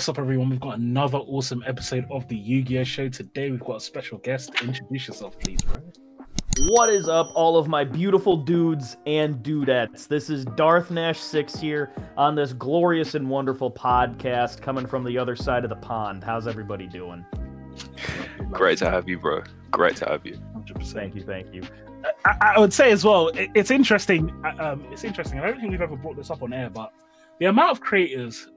What's up, everyone? We've got another awesome episode of the Yu-Gi-Oh! Show. Today, we've got a special guest. Introduce yourself, please, bro. What is up, all of my beautiful dudes and dudettes? This is Darth Nash 6 here on this glorious and wonderful podcast coming from the other side of the pond. How's everybody doing? Great to have you, bro. Great to have you. 100%. Thank you. I would say as well, it's interesting. It's interesting. I don't think we've ever brought this up on air, but the amount of creators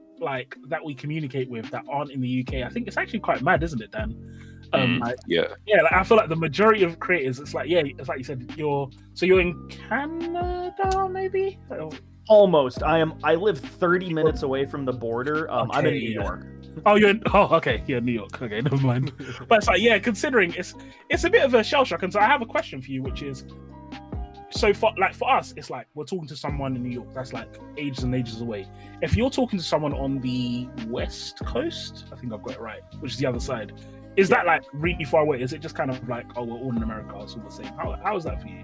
that we communicate with that aren't in the UK, I think it's actually quite mad, isn't it, Dan? Yeah. I feel like the majority of creators, it's like you said, you're in Canada, maybe? Almost. I live 30 minutes away from the border. I'm in New York. Oh, okay. Yeah, New York. Okay, never mind. But it's like, considering it's a bit of a shell shock. And so I have a question for you, which is, so for us, it's like we're talking to someone in New York that's like ages and ages away. If you're talking to someone on the West Coast, I think I've got it right, which is the other side, is that like really far away? Is it just kind of like, oh, we're all in America, it's all the same? How is that for you?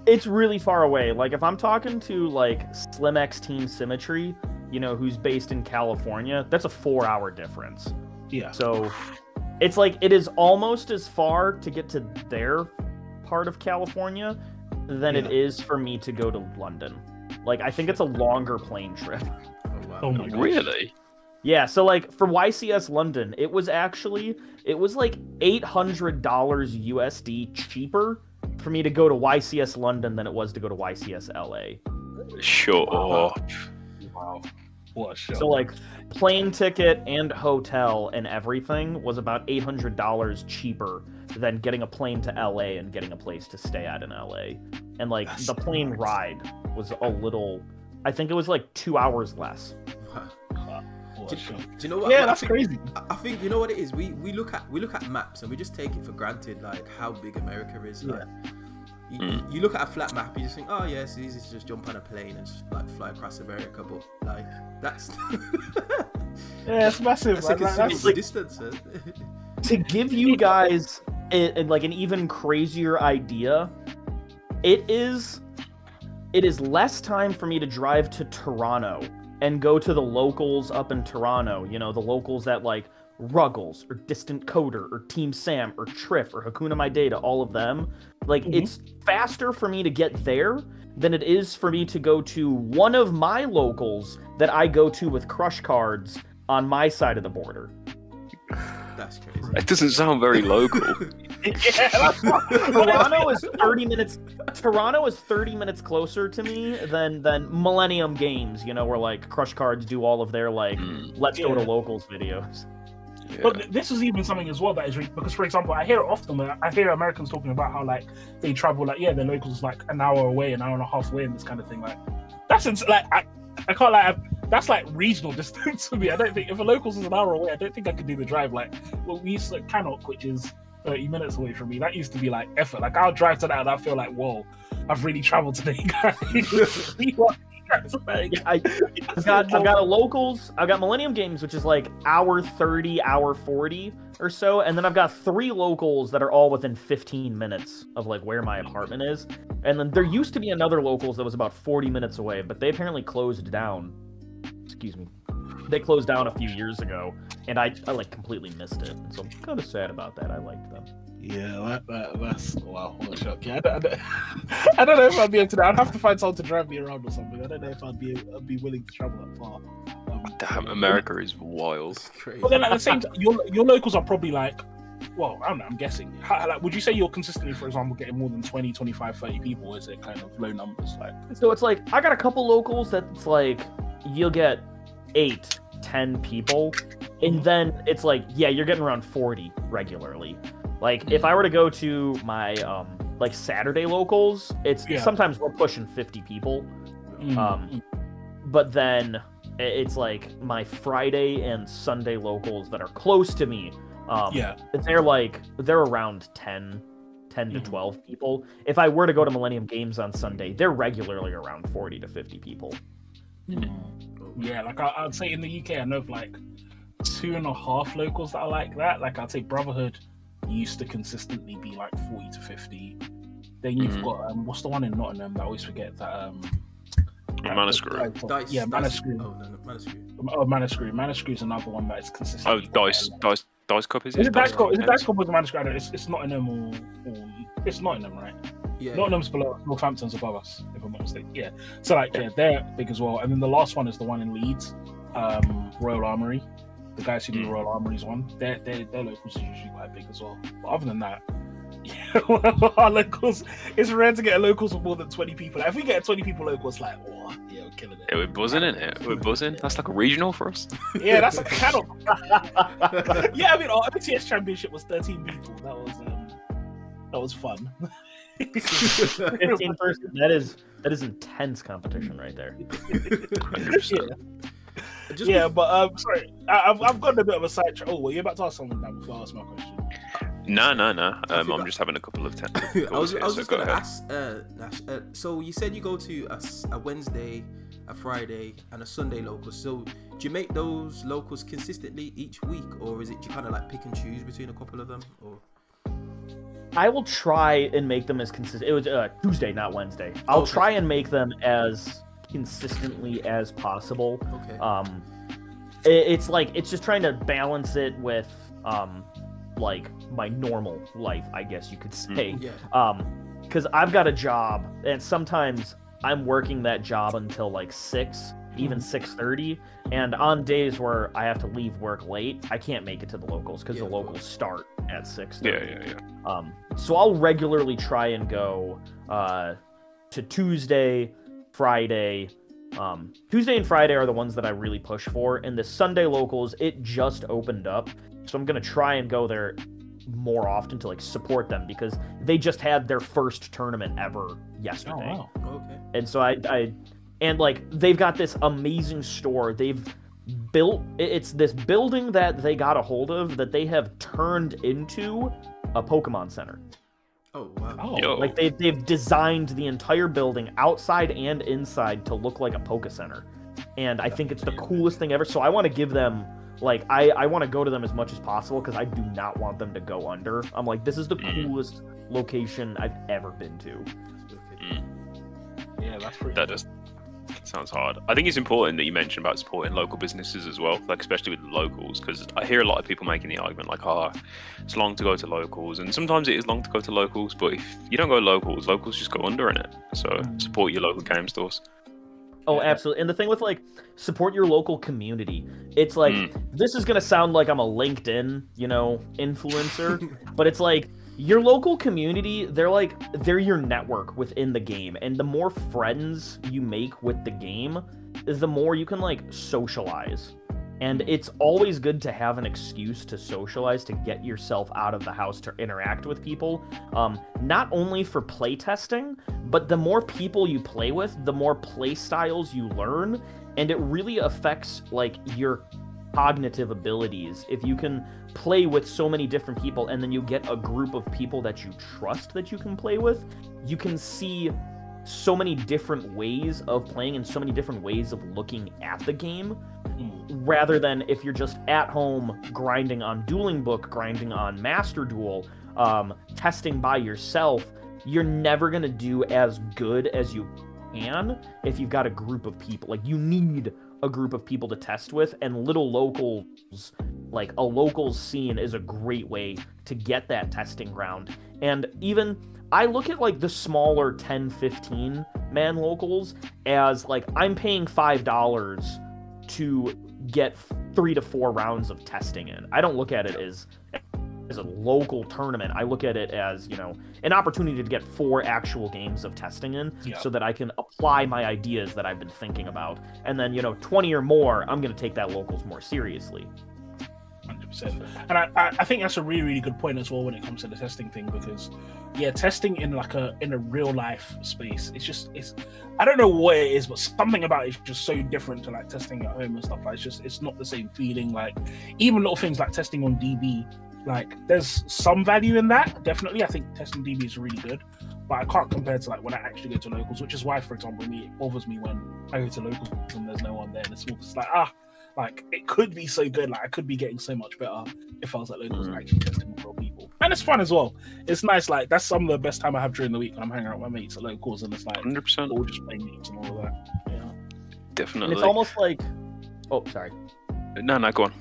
It's really far away. Like if I'm talking to like Slim X Team Symmetry, who's based in California, that's a 4-hour difference. Yeah. So it's like it is almost as far to get to their part of California than it is for me to go to London. Like I think it's a longer plane trip. Oh my gosh. Really? Yeah, so like for YCS London, it was like $800 USD cheaper for me to go to YCS London than it was to go to YCS LA. Sure. Wow. What a show. So like plane ticket and hotel and everything was about $800 cheaper than getting a plane to LA and getting a place to stay at in LA. And like That's the plane nuts. ride was a little, I think it was like 2 hours less. Do you know what? Yeah, that's crazy. I think you know what it is. We look at maps and we just take it for granted, like how big America is. Like, you look at a flat map, you just think, oh yeah, it's easy to just jump on a plane and just like fly across America. But like that's it's massive. that's a considerable distance. To give you guys like an even crazier idea, it is less time for me to drive to Toronto and go to the locals up in Toronto, the locals that like Ruggles or Distant Coder or Team Sam or Triff or Hakuna My Data, all of them. Like it's faster for me to get there than it is for me to go to one of my locals that I go to with crush cards on my side of the border. That's crazy. It doesn't sound very local. Toronto is 30 minutes. Toronto is 30 minutes closer to me than Millennium Games. Where like Crush Cards do all of their like let's go to locals videos. Yeah. But this is even something as well that is because, for example, I hear it often. I hear Americans talking about how like they travel their locals like an hour away, an hour and a half away, and this kind of thing. Like that's like I can't like that's like regional distance for me. I don't think if a locals is an hour away, I don't think I could do the drive. Like we used to Cannock, which is 30 minutes away from me. That used to be like effort. Like I'll drive to that and I feel like, whoa, I've really traveled today, guys. I've got a locals. I've got Millennium Games, which is like hour 30, hour 40 or so, and then I've got 3 locals that are all within 15 minutes of like where my apartment is. And then there used to be another locals that was about 40 minutes away, but they apparently closed down. Excuse me. They closed down a few years ago, and I like completely missed it. And so I'm kind of sad about that. I liked them. Yeah, that's wow. What a shock. Yeah, I don't know if I'd be able to. I'd have to find someone to drive me around or something. I don't know if I'd be willing to travel that far. Damn, America is wild. Crazy. But then at the same time, your locals are probably like, well, I don't know, I'm guessing. Like, would you say you're consistently, for example, getting more than 20, 25, 30 people? Or is it kind of low numbers? Like, so it's like I got a couple locals that's like you'll get 8, 10 people, and then it's like you're getting around 40 regularly. Like if I were to go to my like Saturday locals, it's sometimes we're pushing 50 people. But then it's like my Friday and Sunday locals that are close to me. They're around 10 to 12 people. If I were to go to Millennium Games on Sunday, they're regularly around 40 to 50 people. Yeah, like I'd say in the UK, I know of like 2.5 locals that are like that. Like I'd say Brotherhood used to consistently be like 40 to 50. Then you've got what's the one in Nottingham that I always forget that Manuscrew. Dice. Yeah, Manuscrew. Oh no, Manuscrew. Oh, Manuscrew. Manuscrew is another one that is consistent. Dice Cup is it? Is it Dice Cup? Is it Dice Cup or the Manuscrew? I don't know. It's Nottingham or it's Nottingham, right? Yeah. Nottingham's below us, Northampton's above us, if I'm not mistaken. Yeah. So they're big as well. And then the last one is the one in Leeds, Royal Armoury. The guys who do the Royal Armoury's one, their locals are usually quite big as well. But other than that, yeah, our locals, it's rare to get a locals with more than 20 people. Like, if we get a 20 people local, it's like, oh, yeah, we're killing it. Yeah, we're buzzing in it. We're buzzing. That's like a regional for us. Yeah, that's a kind of. Yeah, I mean, our OTS championship was 13 people. That was fun. 15 person. That is intense competition right there. 100%. Yeah. But sorry, I've gotten a bit of a sidetrack. Oh, were you about to ask something now before I ask my question? No. I'm just having a couple of I was just going to ask, Nash. So you said you go to a Wednesday, a Friday, and a Sunday local. So do you make those locals consistently each week, or is it you kind of like pick and choose between a couple of them? Or I will try and make them as consistent. It was Tuesday, not Wednesday. I'll try and make them as consistently as possible. Okay. It's just trying to balance it with like my normal life, I guess you could say. Yeah. Because I've got a job, and sometimes I'm working that job until like 6, even 6:30, and on days where I have to leave work late, I can't make it to the locals because the locals start at 6:30. Yeah. So I'll regularly try and go to Tuesday, Friday. Tuesday and Friday are the ones that I really push for, and the Sunday locals, it just opened up, so I'm gonna try and go there more often to like support them because they just had their first tournament ever yesterday. Oh, wow. Okay. And so and like they've got this amazing store. They've built, it's this building that they got a hold of that they have turned into a Pokemon Center. Oh wow. Oh, Yo. Like they've designed the entire building outside and inside to look like a Poke Center. And I think it's the coolest thing ever. So I want to give them, like, I want to go to them as much as possible because I do not want them to go under. I'm like, this is the coolest location I've ever been to. yeah, that's pretty. That just sounds hard. I think it's important that you mentioned about supporting local businesses as well, like especially with the locals, because I hear a lot of people making the argument like, it's long to go to locals, and sometimes it is long to go to locals, but if you don't go locals just go under in it. So support your local game stores. Oh, absolutely. And the thing with, like, support your local community. It's like, this is going to sound like I'm a LinkedIn, influencer, but it's like, your local community, they're your network within the game. And the more friends you make with the game, the more you can, like, socialize. And it's always good to have an excuse to socialize, to get yourself out of the house, to interact with people. Not only for playtesting, but the more people you play with, the more play styles you learn. And it really affects, like, your cognitive abilities. If you can play with so many different people and then you get a group of people that you trust that you can play with, you can see so many different ways of playing and so many different ways of looking at the game, rather than if you're just at home grinding on Dueling Book, grinding on Master Duel, testing by yourself. You're never going to do as good as you can if you've got a group of people. Like, you need a group of people to test with, and little locals, like a locals scene, is a great way to get that testing ground. And even I look at, like, the smaller 10-15 man locals as, like, I'm paying $5 to get 3 to 4 rounds of testing in. I don't look at it as a local tournament. I look at it as, an opportunity to get 4 actual games of testing in, so that I can apply my ideas that I've been thinking about. And then, 20 or more, I'm going to take that locals more seriously. 100%. And I think that's a really, really good point as well when it comes to the testing thing, because testing in a real life space, it's I don't know what it is, but something about it is just so different to, like, testing at home and stuff. Like, it's not the same feeling. Like, even little things like testing on DB, like, there's some value in that, definitely. I think testing DB is really good, but I can't compare to, like, when I actually go to locals, which is why, for example, it bothers me when I go to locals and there's no one there, and it's just like, like, it could be so good. Like, I could be getting so much better if I was at locals and actually testing with real people. And it's fun as well. It's nice. Like, that's some of the best time I have during the week when I'm hanging out with my mates at locals, and it's like 100%. all just playing games and all of that. Yeah. Definitely. And it's almost like, oh, sorry. No, go on.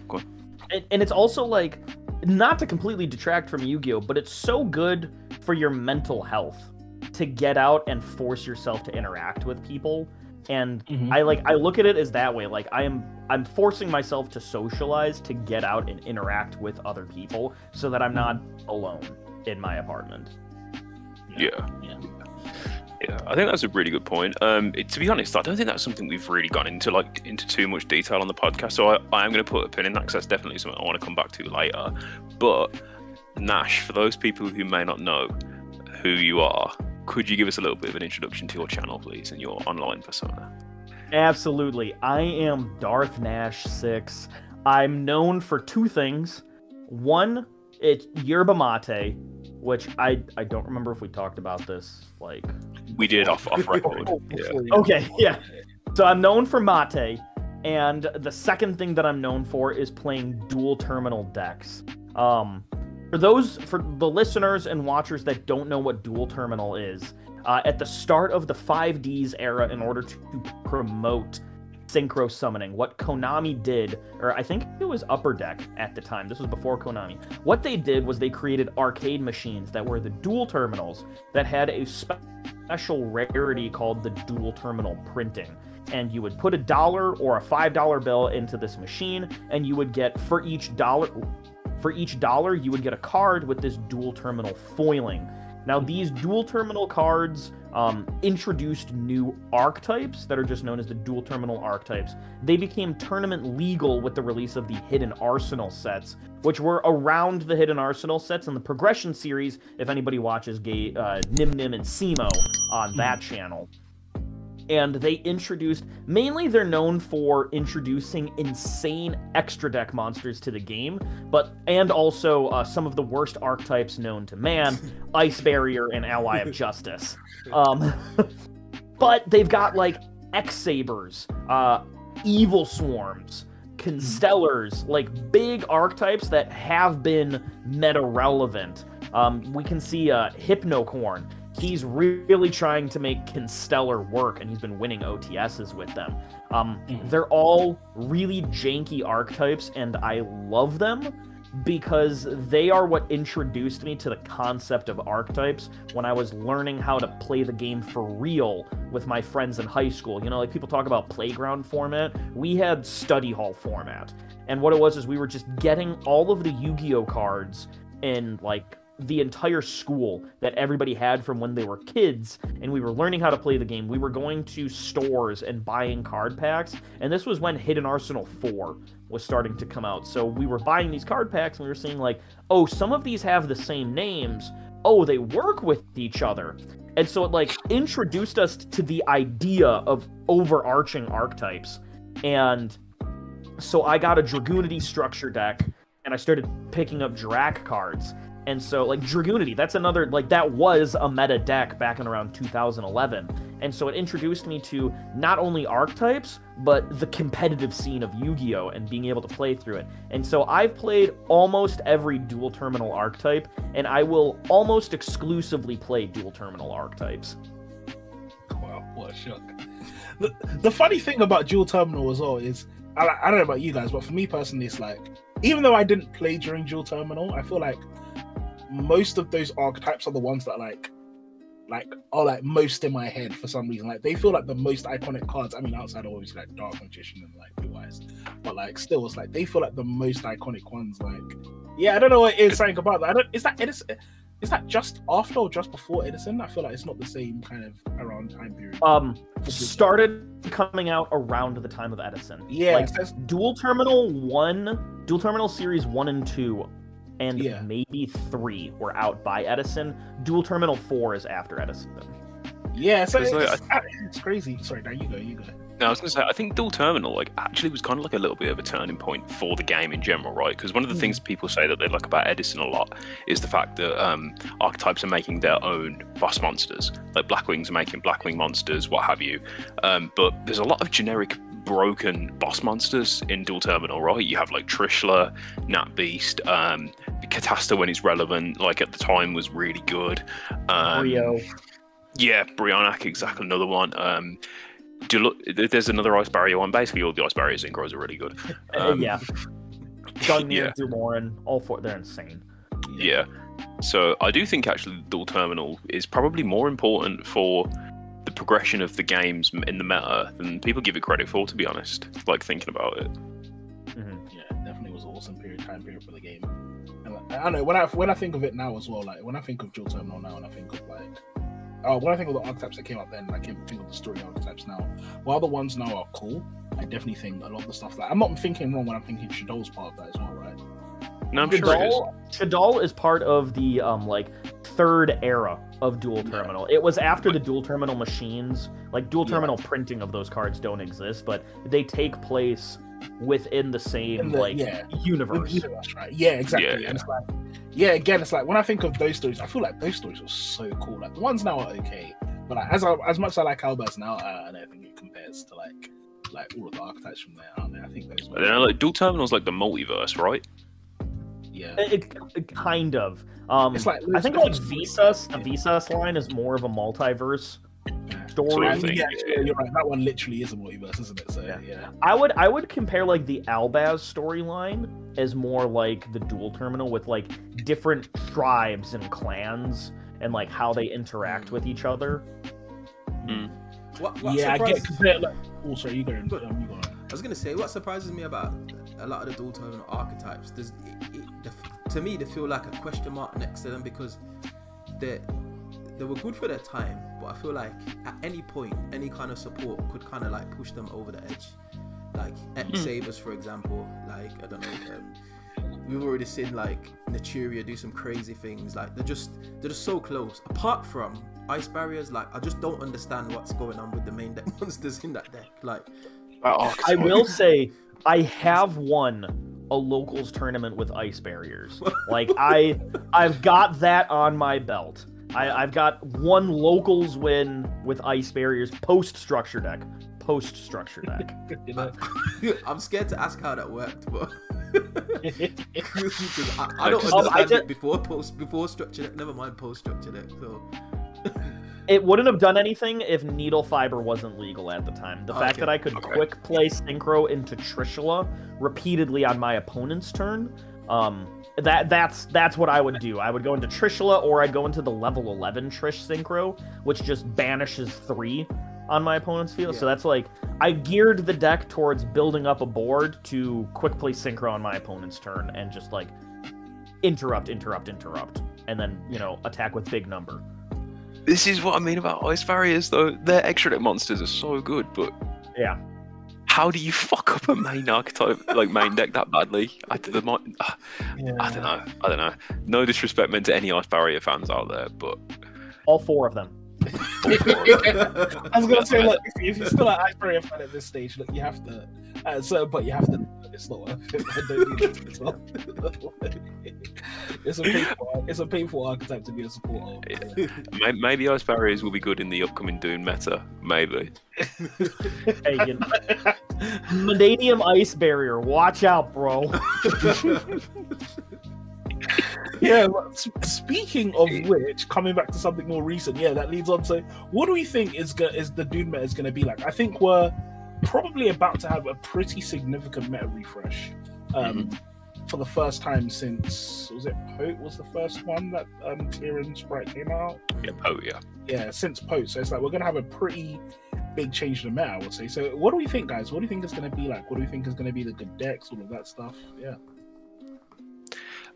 And it's also like, not to completely detract from Yu-Gi-Oh, but it's so good for your mental health to get out and force yourself to interact with people. And I look at it as that way. Like I'm forcing myself to socialize, to get out and interact with other people, so that I'm not alone in my apartment. Yeah, I think that's a really good point. To be honest, I don't think that's something we've really gone into too much detail on the podcast. So I am going to put a pin in that, because that's definitely something I want to come back to later. But Nash, for those people who may not know who you are, could you give us a little bit of an introduction to your channel, please, and your online persona? Absolutely. I am Darth Nash 6. I'm known for two things. One, it's yerba mate, which I don't remember if we talked about this, like... We did off record. Okay, yeah. So I'm known for mate, and the second thing that I'm known for is playing dual terminal decks. For the listeners and watchers that don't know what dual terminal is, at the start of the 5Ds era, in order to promote synchro summoning, what Konami did, or I think it was Upper Deck at the time, this was before Konami, what they did was they created arcade machines that were the dual terminals that had a special rarity called the dual terminal printing. And you would put $1 or a $5 bill into this machine, and you would get, for each dollar, you would get a card with this dual terminal foiling. Now, these dual terminal cards introduced new archetypes that are just known as the dual terminal archetypes. They became tournament legal with the release of the Hidden Arsenal sets, which were around the Hidden Arsenal sets in the Progression series, if anybody watches Nim Nim and Simo on that channel. And they introduced, mainly they're known for introducing insane extra deck monsters to the game, and also some of the worst archetypes known to man, Ice Barrier and Ally of Justice. But they've got like X-Sabers, Evil Swarms, Constellars, like big archetypes that have been meta relevant. We can see Hypnocorn. He's really trying to make Constellar work, and he's been winning OTSs with them. They're all really janky archetypes, and I love them because they are what introduced me to the concept of archetypes when I was learning how to play the game for real with my friends in high school. You know, like people talk about playground format. We had study hall format. And what it was is we were just getting all of the Yu-Gi-Oh cards in, like, the entire school that everybody had from when they were kids, and we were learning how to play the game. We were going to stores and buying card packs, and this was when Hidden Arsenal 4 was starting to come out. So we were buying these card packs, and we were seeing like, oh, some of these have the same names. Oh, they work with each other. And so it like introduced us to the idea of overarching archetypes. And so I got a Dragoonity structure deck, and I started picking up Drac cards. And so, like, Dragoonity, that's another, like, that was a meta deck back in around 2011. And so it introduced me to not only archetypes, but the competitive scene of Yu-Gi-Oh! And being able to play through it. And so I've played almost every dual terminal archetype, and I will almost exclusively play dual terminal archetypes. Wow, what a shock. The funny thing about dual terminal as well is, I don't know about you guys, but for me personally, it's like, even though I didn't play during dual terminal, I feel like most of those archetypes are the ones that are like most in my head for some reason. Like they feel like the most iconic cards. I mean, outside of obviously like Dark Magician and like Blue Eyes, but like still, it's like they feel like the most iconic ones. Like, yeah, I don't know what it is saying about that. Is that just after or just before Edison? I feel like it's not the same kind of around time period. Started coming out around the time of Edison. Yeah, like Dual Terminal Series 1 and 2. And maybe 3 were out by Edison. Dual Terminal 4 is after Edison. Yeah, so it's crazy. Sorry, now you go. No, I was going to say, I think Dual Terminal actually was kind of like a little bit of a turning point for the game in general, right? Because one of the things people say that they like about Edison a lot is the fact that archetypes are making their own boss monsters. Like Blackwings are making Blackwing monsters, what have you. But there's a lot of generic broken boss monsters in Dual Terminal, right? You have like Trishula, Nat Beast, Catasta when it's relevant, like at the time was really good. Brio. Yeah, Brionac, exactly, another one. Do you look? There's another ice barrier one. Basically, all the ice barrier synchros are really good. Yeah. Gungnir, yeah. Dumorin, all four, they're insane. Yeah. So I do think actually the dual terminal is probably more important for the progression of the games in the meta than people give it credit for, to be honest. Like, thinking about it. Yeah, definitely was an awesome time period for the game. And like, I don't know, when I think of it now as well, like when I think of dual terminal now, and I think of when I think of the archetypes that came up then, I can think of the story archetypes now. While the ones now are cool, I definitely think a lot of the stuff that I'm not thinking wrong when I'm thinking Shadow's part of that as well, right? No, I'm sure it is. Shadal is part of the third era of dual terminal. It was after the dual terminal machines. Like, dual terminal printing of those cards don't exist, but they take place within the same universe. Right? Yeah, exactly. Yeah. And it's like, again, it's like when I think of those stories, I feel like those stories were so cool. Like the ones now are okay, but like, as much as I like Albers now, I don't think it compares to like all of the archetypes from there, aren't they? I think those. Like, dual terminal's like the multiverse, right? Yeah, it kind of. It's like, I think like Visas, the Visas line is more of a multiverse story. Yeah, you're right. That one literally is a multiverse, isn't it? So yeah. I would compare like the Albaz storyline as more like the dual terminal, with like different tribes and clans and like how they interact with each other. What I get compared. Like, also, you go. I was gonna say, what surprises me about a lot of the dual terminal archetypes, to me they feel like a question mark next to them, because they were good for their time, but I feel like at any point any kind of support could kind of like push them over the edge. Like X Sabers, for example. Like, I don't know, we've already seen like Naturia do some crazy things. Like they're just so close. Apart from ice barriers, like I just don't understand what's going on with the main deck monsters in that deck. Like, I will say I have won a locals tournament with ice barriers. Like I've got that on my belt. I've got one locals win with ice barriers post structure deck. I'm scared to ask how that worked, but I don't understand it before structure deck. Never mind post structure deck. So. It wouldn't have done anything if needle fiber wasn't legal at the time. The fact that I could quick play synchro into Trishula repeatedly on my opponent's turn, that's what I would do. I would go into Trishula, or I'd go into the level 11 Trish synchro, which just banishes 3 on my opponent's field. So that's like, I geared the deck towards building up a board to quick play synchro on my opponent's turn and just like interrupt, and then, you know, attack with big number. This is what I mean about ice barriers, though. Their extra deck monsters are so good, but how do you fuck up a main archetype, like main deck, that badly? I don't know. No disrespect meant to any ice barrier fans out there, but all 4 of them. I was gonna say, look, if you're still an ice barrier fan at this stage, look, you have to. But you have to. It's not worth it. I don't need it. It's a painful archetype to be a supporter of. Yeah. Maybe ice barriers will be good in the upcoming Dune meta. Maybe. Hey, you know, Vanadium ice barrier. Watch out, bro. Yeah, speaking of which, coming back to something more recent, that leads on to what do we think is the Dune meta is going to be like? I think we're probably about to have a pretty significant meta refresh for the first time since, was it Pote was the first one that Clearing Sprite came out? Yeah, Pote, yeah, since Pote. So it's like we're going to have a pretty big change in the meta, I would say. So what do we think, guys? What do you think it's going to be like? What do you think is going to be the good decks, all of that stuff? Yeah.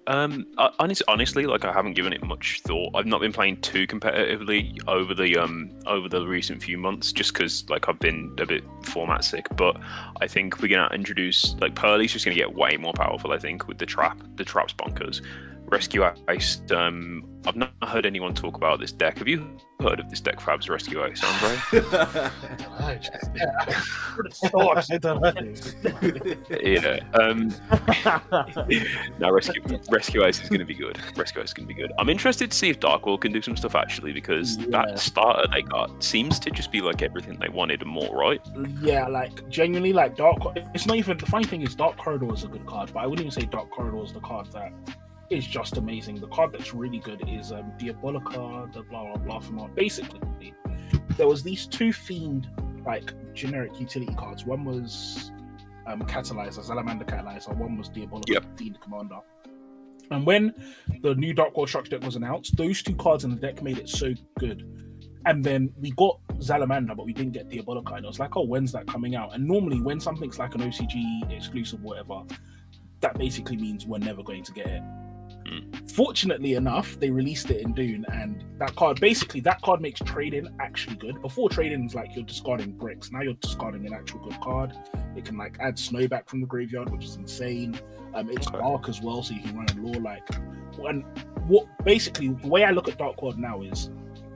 Honestly, like, I haven't given it much thought. I've not been playing too competitively over the recent few months, just because like I've been a bit format sick. But I think we're gonna introduce, like, Pearly's just gonna get way more powerful. I think with the traps bonkers. Rescue Ice. I've not heard anyone talk about this deck. Have you heard of this deck, Fabs? Rescue Ice, Andre? No, Rescue Ice is going to be good. I'm interested to see if Darkworld can do some stuff, actually, because that starter they got seems to just be like everything they wanted and more, right? Yeah, like genuinely, like it's not even, the funny thing is Dark Corridor is a good card, but I wouldn't even say Dark Corridor is the card that is just amazing. The card that's really good is Diabolica, the blah blah blah from basically there was these 2 fiend like generic utility cards. One was Catalyzer, Salamander Catalyzer. One was Diabolical Fiend Commander. And when the new Dark World structure deck was announced, those 2 cards in the deck made it so good. And then we got Salamander, but we didn't get Diabolical. And I was like, oh, when's that coming out? And normally when something's like an OCG exclusive or whatever, that basically means we're never going to get it. Fortunately enough, they released it in Dune, and that card makes trading actually good. Before, trading is like you're discarding bricks. Now you're discarding an actual good card. It can like add snow back from the graveyard, which is insane. It's dark as well, so you can run a lore like. And what basically the way I look at Dark World now is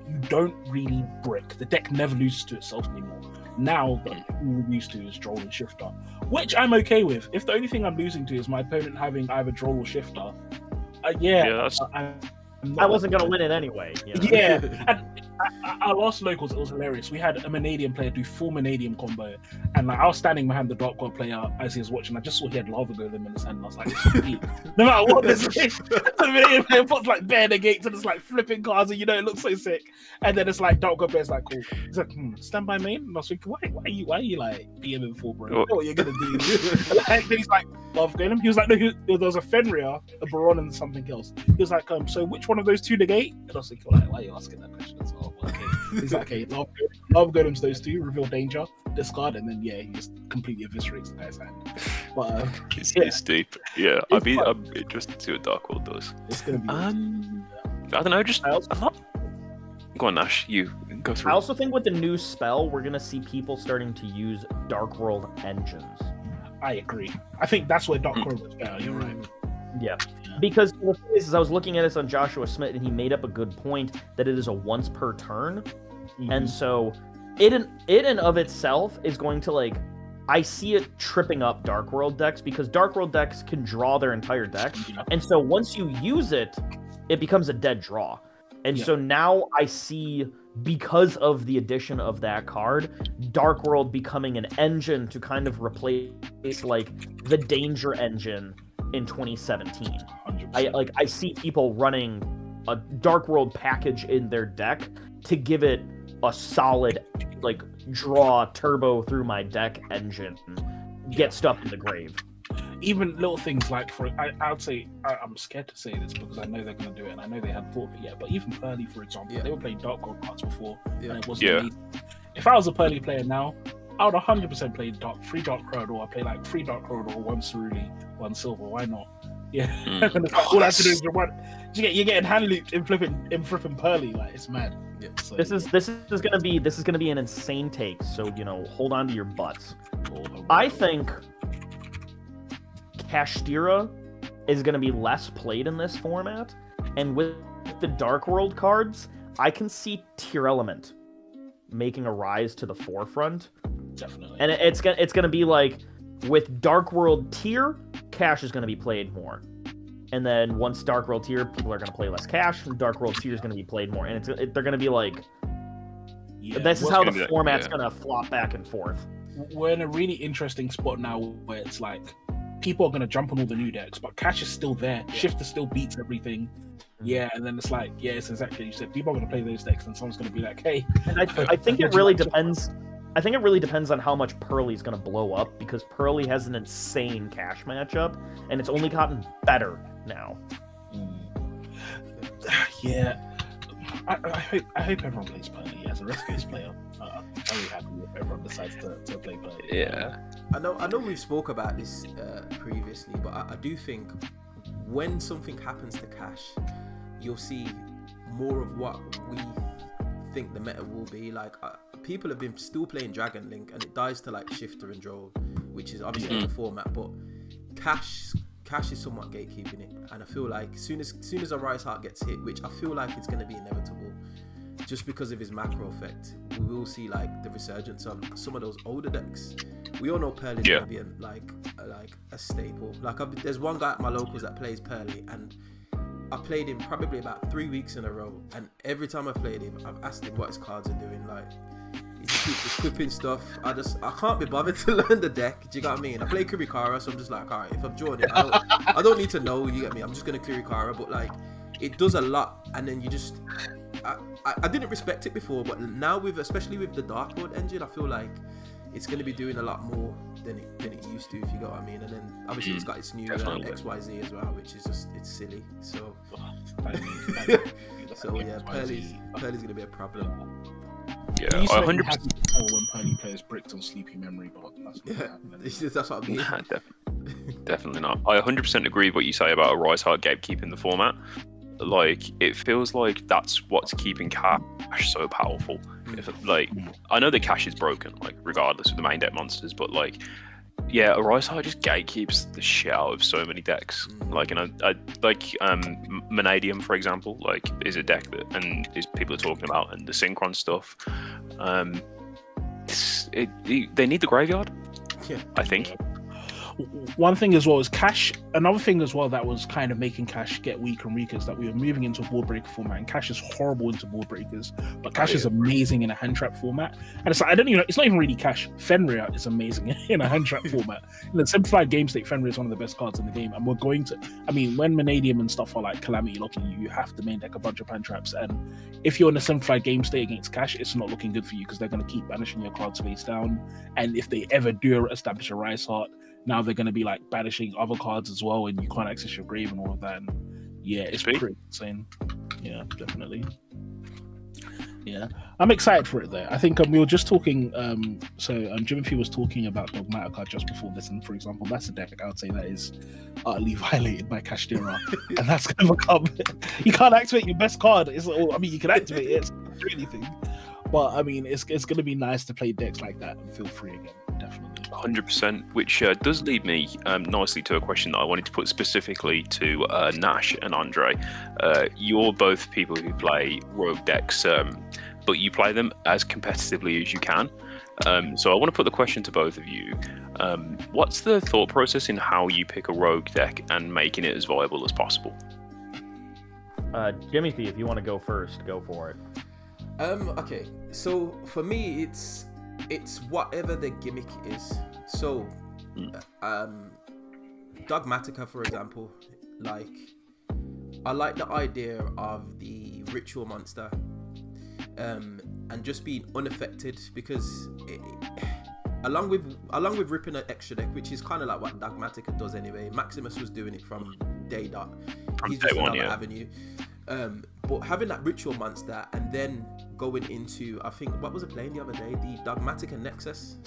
you don't really brick. The deck never loses to itself anymore. Now that all we're used to is Droll and Shifter, which I'm okay with. If the only thing I'm losing to is my opponent having either Droll or Shifter, I wasn't gonna win it anyway. You know? Yeah, and our last locals, it was hilarious. We had a Manadium player do full Manadium combo, and like I was standing behind the Dark World player as he was watching. I just saw he had Lava Golem in his hand, and I was like, "This is deep." No matter what this is, the Manadium player puts like bare negates and it's like flipping cards, and you know it looks so sick. And then it's like Dark World player's like, "Cool." He's like, "Stand by main." And I was thinking, why are you like BMing for, bro? You know what you're gonna do? Like, then he's like, Lava Golem. He was like, "No, there was a Fenrir, a Baron, and something else." He was like, "So which one of those 2 negate?" And I was thinking, like, why are you asking that question as well? Okay. He's like, "Okay, Lava Golem's those 2, reveal danger, discard," and then he just completely eviscerates the guy's hand. But it's deep. Yeah, I'm interested to see what Dark World does. It's gonna be. I don't know. Go on, Nash. You go through. I also think with the new spell, we're gonna see people starting to use Dark World engines. I agree. I think that's where Dark World is better. You're right. Yeah. Because the thing is, I was looking at this on Joshua Smith, and he made up a good point that it is a once per turn, and so it in of itself is going to like, I see it tripping up Dark World decks because Dark World decks can draw their entire deck, and so once you use it, it becomes a dead draw, and so now I see, because of the addition of that card, Dark World becoming an engine to kind of replace like the Danger engine in 2017. I see people running a Dark World package in their deck to give it a solid like draw turbo through my deck engine, get stuff in the grave. Even little things like, I would say, I'm scared to say this because I know they're going to do it and I know they hadn't thought of it yet, but even Pearly, for example, they were playing Dark World cards before and it wasn't amazing. If I was a Pearly player now, I would 100% play free Dark Corridor. I play like 3 Dark Corridor, 1 Ceruli, 1 Silver. Why not? Yeah. All I have to do is you're getting hand looped in flipping Pearly. Like, it's mad. Yeah, so, this is gonna be an insane take. So hold on to your butts. I think Kashtira is gonna be less played in this format, and with the Dark World cards, I can see Tier Element making a rise to the forefront. Definitely. And it's gonna be like, with Dark World tier, Cash is gonna be played more, and then once Dark World tier, people are gonna play less Cash, and Dark World tier is gonna be played more, and they're gonna be like, this is how the format's gonna flop back and forth. We're in a really interesting spot now where it's like people are gonna jump on all the new decks, but Cash is still there. Shifter still beats everything. Yeah, and then it's like, it's exactly you said. People are gonna play those decks, and someone's gonna be like, "Hey." And I think it really depends. I think it really depends on how much Pearly's going to blow up, because Pearly has an insane Cash matchup, and it's only gotten better now. Yeah, I hope everyone plays Pearly as a Rescues player. I'm very happy if everyone decides to play Pearly. Yeah, I know we've spoke about this previously, but I do think when something happens to Cash, you'll see more of what we think the meta will be. Like, people have been still playing Dragon Link, and it dies to like Shifter and Droll, which is obviously the format, but Cash is somewhat gatekeeping it, and I feel like as soon as a Rise Heart gets hit, which I feel like it's going to be inevitable just because of his macro effect, we will see like the resurgence of some of those older decks. We all know Pearly is going to be a staple. Like, there's one guy at my locals that plays Pearly, and I played him probably about 3 weeks in a row, and every time I played him, I've asked him what his cards are doing. Like, he just keeps equipping stuff. I can't be bothered to learn the deck. Do you get what I mean? I play Kurikara, so I'm just like, alright, if I'm drawing it, I don't need to know. You get me? I'm just gonna Kurikara, but like, it does a lot, and then you just I didn't respect it before, but now especially with the Dark Mode engine, I feel like it's going to be doing a lot more than it used to, if you get what I mean. And then obviously it's got its new XYZ as well, which is just, it's silly. So so yeah, Pearly's going to be a problem. Yeah, I used to 100%. have before when Pearly plays bricked on sleepy memory, but that's not happening. That's what I mean. Nah, definitely not. I 100% agree with what you say about a Rise Hard gatekeeping the format. Like, it feels like that's what's keeping Cash so powerful. I know that Cash is broken, like, regardless of the main deck monsters, but like, yeah, a Rise Hard just gatekeeps the shit out of so many decks. Like, I Manadium, for example, like, is a deck that people are talking about, and the Synchron stuff. They need the graveyard. Yeah, I think. One thing as well is Cash. Another thing as well that was kind of making Cash get weaker and weaker is that we were moving into a board breaker format, and Cash is horrible into board breakers, but Cash is amazing in a hand trap format. And it's like, it's not even really Cash. Fenrir is amazing in a hand trap format. In the simplified game state, Fenrir is one of the best cards in the game, and we're going to. I mean, when Manadium and stuff are like calamity locking you, you have to main deck a bunch of hand traps, and if you're in a simplified game state against Cash, it's not looking good for you because they're going to keep banishing your cards face down, and if they ever do establish a Rise Heart, now they're going to be like banishing other cards as well, and you can't access your grave and all of that. And yeah, it's pretty insane. Yeah, definitely. Yeah, I'm excited for it there. I think we were just talking. Jimothy was talking about Dogmatica just before this, and for example, that's a deck I would say that is utterly violated by Kashtira, and that's going to become. You can't activate your best card. You can activate it. It's not do anything. But I mean, it's going to be nice to play decks like that and feel free again. Definitely. 100%, which does lead me nicely to a question that I wanted to put specifically to Nash and Andre. You're both people who play rogue decks, but you play them as competitively as you can. So I want to put the question to both of you. What's the thought process in how you pick a rogue deck and making it as viable as possible? Jimothy, if you want to go first, go for it. Okay, so for me, it's whatever the gimmick is. So, Dogmatica, for example, like, I like the idea of the ritual monster, and just being unaffected, because along with ripping an extra deck, which is kind of like what Dogmatica does anyway. Maximus was doing it from day dot. He's just another avenue. But having that ritual monster and then going into, I think, what was it playing the other day? The Dogmatica Nexus.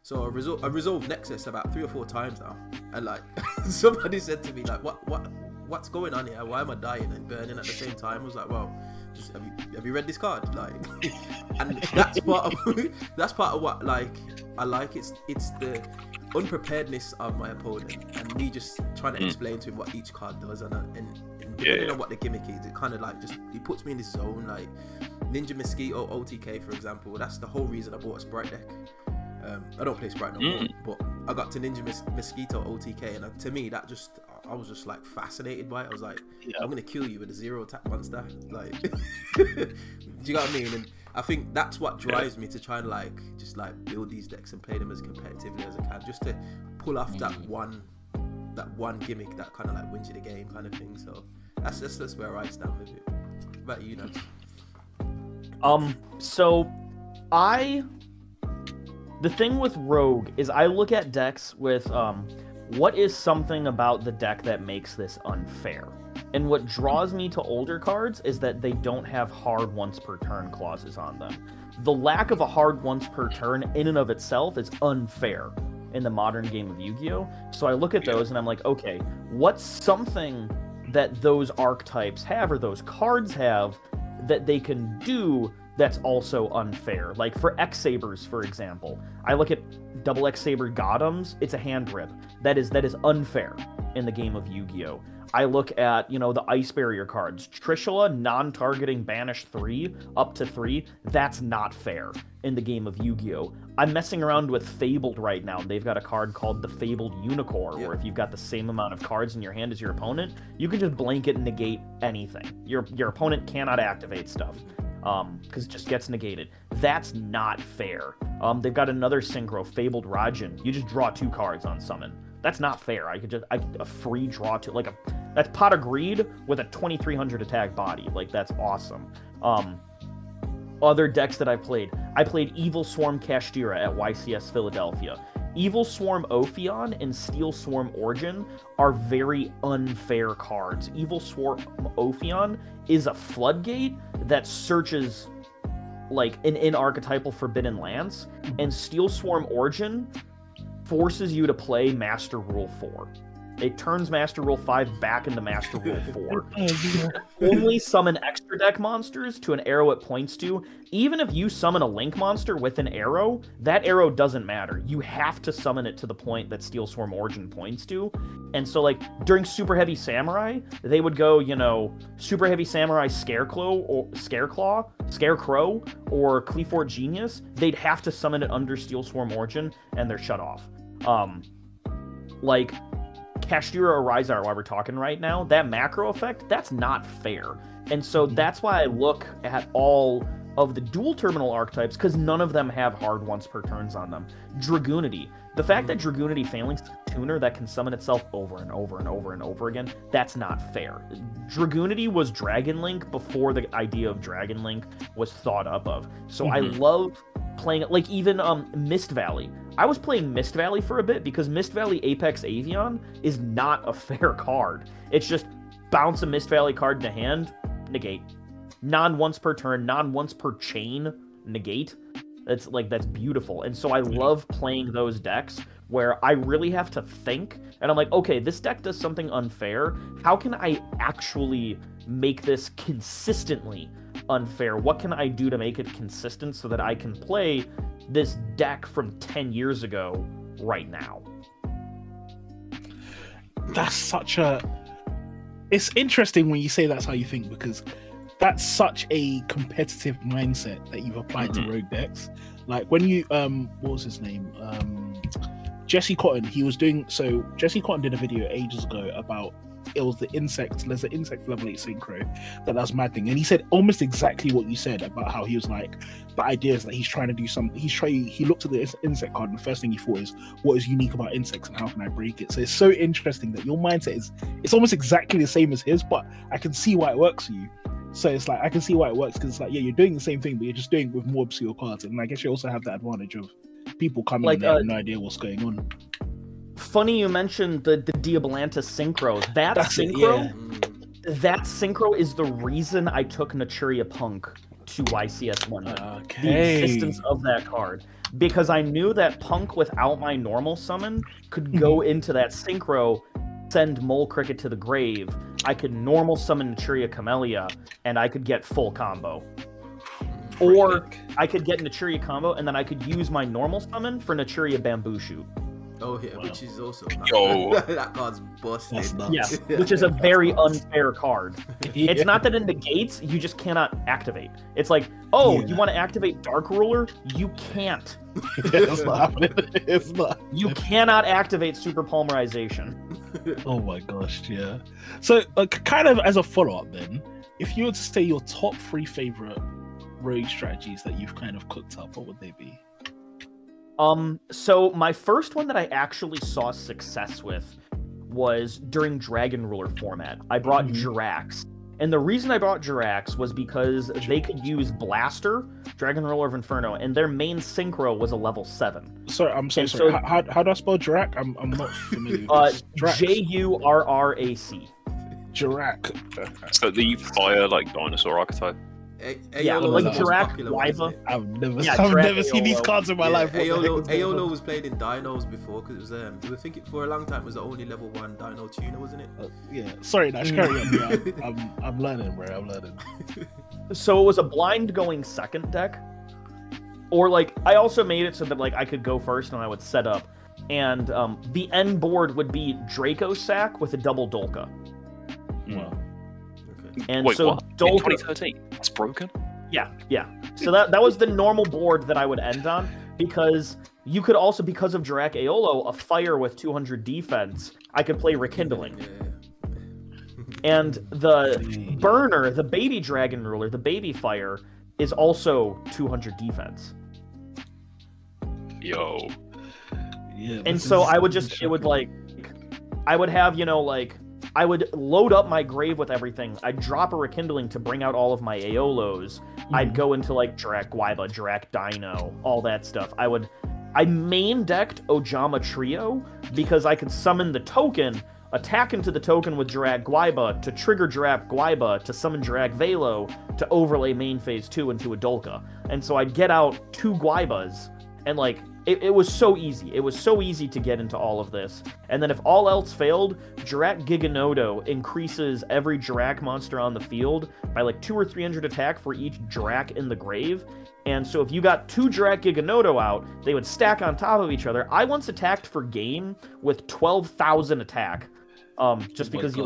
So I resolved Nexus about 3 or 4 times now, and like somebody said to me like, what's going on here? Why am I dying and burning at the same time? I was like, well, just have you read this card? Like, and that's part of what like I like. It's the unpreparedness of my opponent and me just trying to explain to him what each card does, and depending on what the gimmick is, it kind of like it puts me in this zone. Like Ninja Mosquito OTK, for example, that's the whole reason I bought a Sprite deck. I don't play Sprite no more, but I got to Ninja Mosquito OTK, and to me that just, I was just like fascinated by it. I was like, I'm gonna kill you with a 0 attack monster. Like, do you know what I mean? And I think that's what drives me to try and like just like build these decks and play them as competitively as I can, just to pull off that one gimmick that kind of like wins you the game, kind of thing. So that's where I stand with it. What about you, know? The thing with Rogue is I look at decks with what is something about the deck that makes this unfair? And what draws me to older cards is that they don't have hard once per turn clauses on them. The lack of a hard once per turn in and of itself is unfair in the modern game of Yu-Gi-Oh! So I look at those and I'm like, okay, what's something that those archetypes have or those cards have that they can do that's also unfair? Like for X-Sabers, for example, I look at double X-Saber Gothams, it's a hand rip. That is unfair in the game of Yu-Gi-Oh! I look at, the Ice Barrier cards. Trishula, non-targeting banish 3, up to 3, that's not fair in the game of Yu-Gi-Oh! I'm messing around with Fabled right now, and they've got a card called the Fabled Unicorn, where if you've got the same amount of cards in your hand as your opponent, you can just blanket negate anything. Your opponent cannot activate stuff, because it just gets negated. That's not fair. They've got another synchro, Fabled Rajan. You just draw 2 cards on summon. That's not fair. A free draw to, like That's Pot of Greed with a 2300 attack body. Like, that's awesome. Other decks that I played Evil Swarm Kashtira at YCS Philadelphia. Evil Swarm Ophion and Steel Swarm Origin are very unfair cards. Evil Swarm Ophion is a floodgate that searches like an in-archetypal Forbidden Lance, and Steel Swarm Origin forces you to play Master Rule 4. It turns Master Rule 5 back into Master Rule 4. Only summon extra deck monsters to an arrow it points to. Even if you summon a Link monster with an arrow, that arrow doesn't matter. You have to summon it to the point that Steel Swarm Origin points to. And so, like, during Super Heavy Samurai, they would go, you know, Super Heavy Samurai Scarecrow, or Cleafort Genius. They'd have to summon it under Steel Swarm Origin, and they're shut off. Like, Kashtira Arizar, while we're talking right now, that macro effect, that's not fair. And so that's why I look at all of the dual terminal archetypes, because none of them have hard once per turns on them. Dragoonity. The fact that Dragoonity Phalanx is a tuner that can summon itself over and over and over and over again, that's not fair. Dragoonity was Dragon Link before the idea of Dragon Link was thought up of. So I love playing it, like even Mist Valley. I was playing Mist Valley for a bit because Mist Valley Apex Avion is not a fair card. It's just bounce a Mist Valley card into hand, negate. Non-once per turn, non-once per chain, negate. That's beautiful. And so I love playing those decks where I really have to think, and I'm like, okay, this deck does something unfair. How can I actually make this consistently unfair? What can I do to make it consistent so that I can play this deck from 10 years ago right now? That's such a... It's interesting when you say that's how you think, because that's such a competitive mindset that you've applied to rogue decks. Like when you what was his name? Jesse Cotton, Jesse Cotton did a video ages ago about there's an insect level 8 synchro that's mad thing, and he said almost exactly what you said about how he was like, the idea is that he's trying to do something. He looked at the insect card, and the first thing he thought is, what is unique about insects and how can I break it? So it's so interesting that your mindset it's almost exactly the same as his, but I can see why it works for you. So it's like, I can see why it works, because it's like, yeah, you're doing the same thing, but you're just doing it with more obscure cards. And I guess you also have the advantage of people coming in and have no idea what's going on. Funny you mentioned the Diablanta Synchro. That Synchro is the reason I took Naturia Punk to YCS London. Okay. The existence of that card. Because I knew that Punk without my normal summon could go into that Synchro, send Mole Cricket to the grave. I could normal summon Naturia Camellia, and I could get full combo. Or I could get Naturia combo, and then I could use my normal summon for Naturia Bamboo Shoot. Oh yeah, wow. Which is also that card's busted. Yeah, which is a very unfair card. Yeah. It's not that it negates, you just cannot activate. It's like, you want to activate Dark Ruler? You can't. It's not happening. It's not. You cannot activate Super Polymerization. Oh my gosh, yeah. So, kind of as a follow-up then, if you were to say your top 3 favorite rogue strategies that you've kind of cooked up, what would they be? So my first one that I actually saw success with was during Dragon Ruler format. I brought Jirax. And the reason I brought Jirax was because they could use Blaster, Dragon Ruler of Inferno, and their main synchro was a level 7. Sorry, I'm so sorry. How do I spell Jirac? I'm not familiar with this. Jurrac. Jirac. So the fire like dinosaur archetype. Yeah, like Jirac, Wyva. I've never seen these cards in my life. Aeolo was played in Dinos before, because we were thinking for a long time it was the only level 1 Dino tuner, wasn't it? Yeah. Sorry, Nash, carry on. I'm learning, bro. I'm learning. So it was a blind going second deck, or like I also made it so that like I could go first and I would set up, and the end board would be Draco Sack with a double Dolka. Wow. And wait, so what? Dolka... In 2013, it's broken? Yeah. So that was the normal board that I would end on, because you could also, because of Jirac Aeolo, a fire with 200 defense, I could play Rekindling. And the burner, the baby Dragon Ruler, the baby fire, is also 200 defense. Yo. Yeah. And so I would just, it would like, I would have, like, I would load up my grave with everything. I'd drop a rekindling to bring out all of my Aolos. I'd go into like Drak Guaiba, Drak Dino, all that stuff. I main decked Ojama Trio because I could summon the token, attack into the token with Drak Guaiba to trigger Drak Guaiba to summon Drak Velo to overlay main phase 2 into a Dolka. And so I'd get out 2 Guaibas, and like it was so easy. It was so easy to get into all of this. And then if all else failed, Drak Giganoto increases every Drak monster on the field by like 200 or 300 attack for each Drak in the grave. And so if you got 2 Drak Giganoto out, they would stack on top of each other. I once attacked for game with 12,000 attack. Just because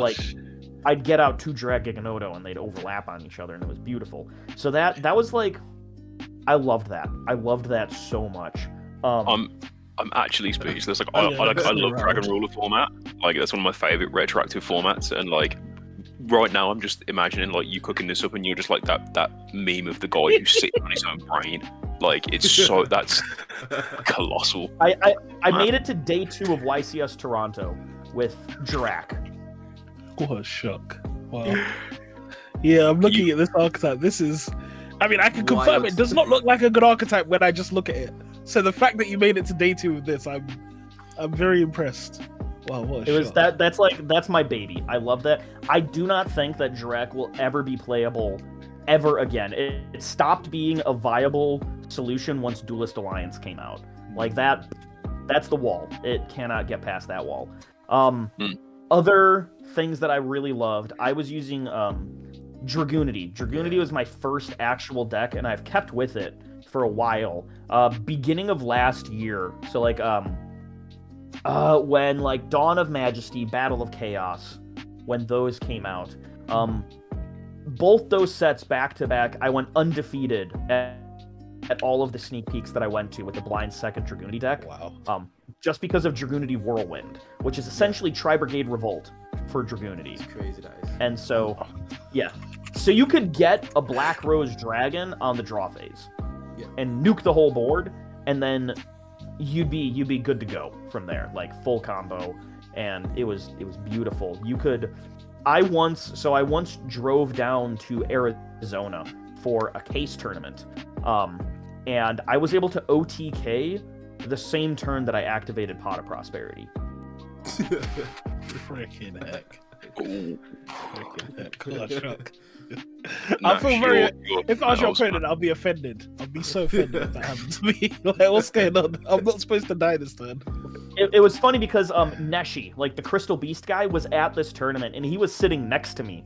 I'd get out 2 Drak Giganoto and they'd overlap on each other, and it was beautiful. So that was like, I loved that. I loved that so much. I'm actually speechless. Like I love Dragon Ruler format. Like that's one of my favorite retroactive formats. And like right now, I'm just imagining like you cooking this up, and you're just like that meme of the guy who's sitting on his own brain. Like that's colossal. I made it to day 2 of YCS Toronto with Drak. What a shock! Wow. Yeah, I'm looking at this archetype. This is, I mean, I can confirm it does not look like a good archetype when I just look at it. So the fact that you made it to day 2 of this, I'm very impressed. Wow, what a shock. That's my baby. I love that. I do not think that Drak will ever be playable ever again. It stopped being a viable solution once Duelist Alliance came out. Like that's the wall. It cannot get past that wall. Other things that I really loved, I was using Dragoonity. Dragoonity was my first actual deck, and I've kept with it for a while. Beginning of last year, so like when like Dawn of Majesty, Battle of Chaos, when those came out, both those sets back to back, I went undefeated at all of the sneak peeks that I went to with the blind second Dragoonity deck. Wow. Just because of Dragoonity Whirlwind, which is essentially Tri-Brigade Revolt for Dragoonity. It's crazy, that is. And so, yeah. So you could get a Black Rose Dragon on the draw phase, and nuke the whole board, and then you'd be good to go from there, like full combo, and it was beautiful. You could, I once drove down to Arizona for a case tournament, and I was able to OTK the same turn that I activated Pot of Prosperity. Freaking heck. Freaking heck. What a shock. Nah, I feel if I was your opponent, I'll be offended. I'll be so offended if that happened to me. Like, what's going on? I'm not supposed to die this turn. It was funny because Neshi, like the Crystal Beast guy, was at this tournament, and he was sitting next to me.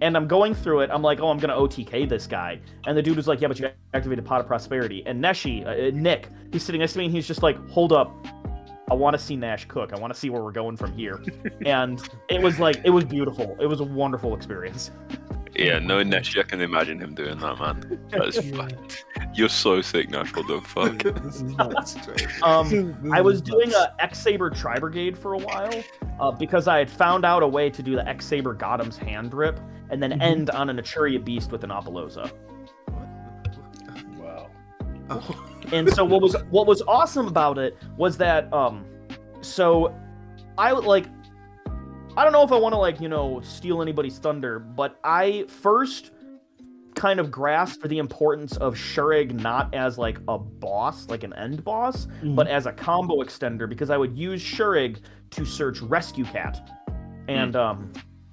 And I'm going through it. I'm like, oh, I'm going to OTK this guy. And the dude was like, yeah, but you activated Pot of Prosperity. And Neshi, Nick, he's sitting next to me, and he's just like, hold up. I want to see Nash cook. I want to see where we're going from here. And it was beautiful. It was a wonderful experience. Yeah, no Nash, I can imagine him doing that, man. That is You're so sick, Nash. What the fuck? This is nuts. I was doing a X-Saber Tri-Brigade for a while because I had found out a way to do the X-Saber Gotham's Hand Rip and then end on an Aturia Beast with an Apollosa. Wow. And so what was awesome about it was that so I don't know if I want to steal anybody's thunder, but I first kind of grasped the importance of Shurig not as like a boss, like an end boss, but as a combo extender, because I would use Shurig to search Rescue Cat and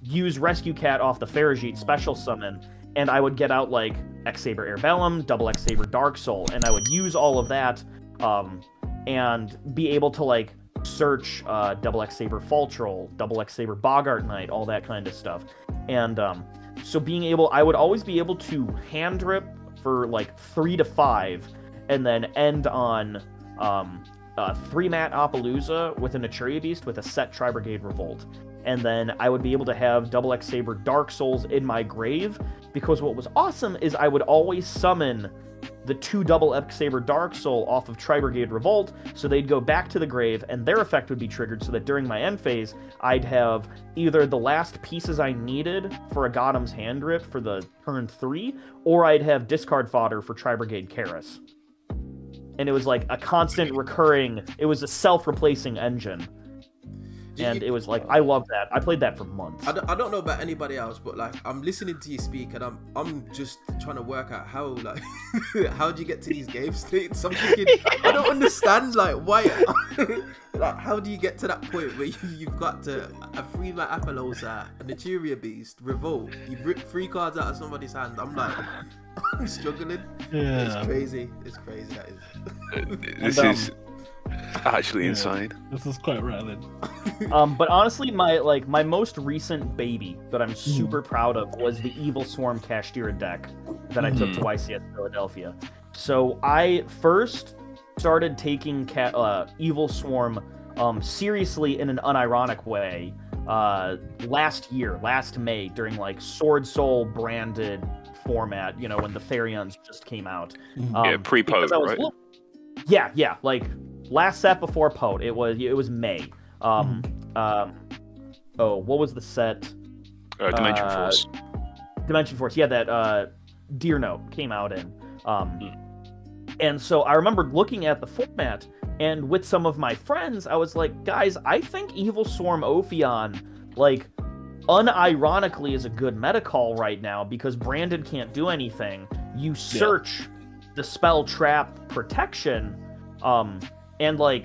use Rescue Cat off the Farajit special summon, and I would get out like X-Saber Airbellum, double X-Saber Dark Soul, and I would use all of that and be able to like search double X-Saber Fall Troll, double X-Saber Bogart Knight, all that kind of stuff. And so I would always be able to hand rip for like 3 to 5 and then end on 3-mat Appaloosa with an Aturia Beast with a set Tri-Brigade Revolt. And then I would be able to have double X-Saber Dark Souls in my grave, because what was awesome is I would always summon the 2 double X-Saber Dark Soul off of Tri-Brigade Revolt, so they'd go back to the grave, and their effect would be triggered, so that during my end phase, I'd have either the last pieces I needed for a Gotham's Hand Rip for the turn 3, or I'd have discard fodder for Tri-Brigade Karis. And it was like a constant recurring, it was a self-replacing engine. And it was like, I love that. I played that for months. I don't know about anybody else, but like I'm listening to you speak, and I'm just trying to work out how, like, how do you get to these game states? I'm thinking, I don't understand, like, why, like, how do you get to that point where you've got to a 3-mat Appaloosa, a Naturia Beast, Revolt, you've ripped 3 cards out of somebody's hand. I'm like, I'm struggling. Yeah. It's crazy. That is. This is actually insane. This is quite rattling. But honestly, my most recent baby that I'm super proud of was the Evil Swarm Kashtira deck that I took to YCS Philadelphia. So I first started taking Evil Swarm seriously in an unironic way last May, during like Sword Soul branded format, you know, when the Therions just came out. Pre-Pope, right? Yeah, like last set before Pote. It was May. What was the set? Dimension Force. Dimension Force, yeah, that Deer Note came out in. And so I remember looking at the format, and with some of my friends, I was like, guys, I think Evil Swarm Ophion, like, unironically is a good meta call right now, because Brandon can't do anything. You search the spell trap protection, and the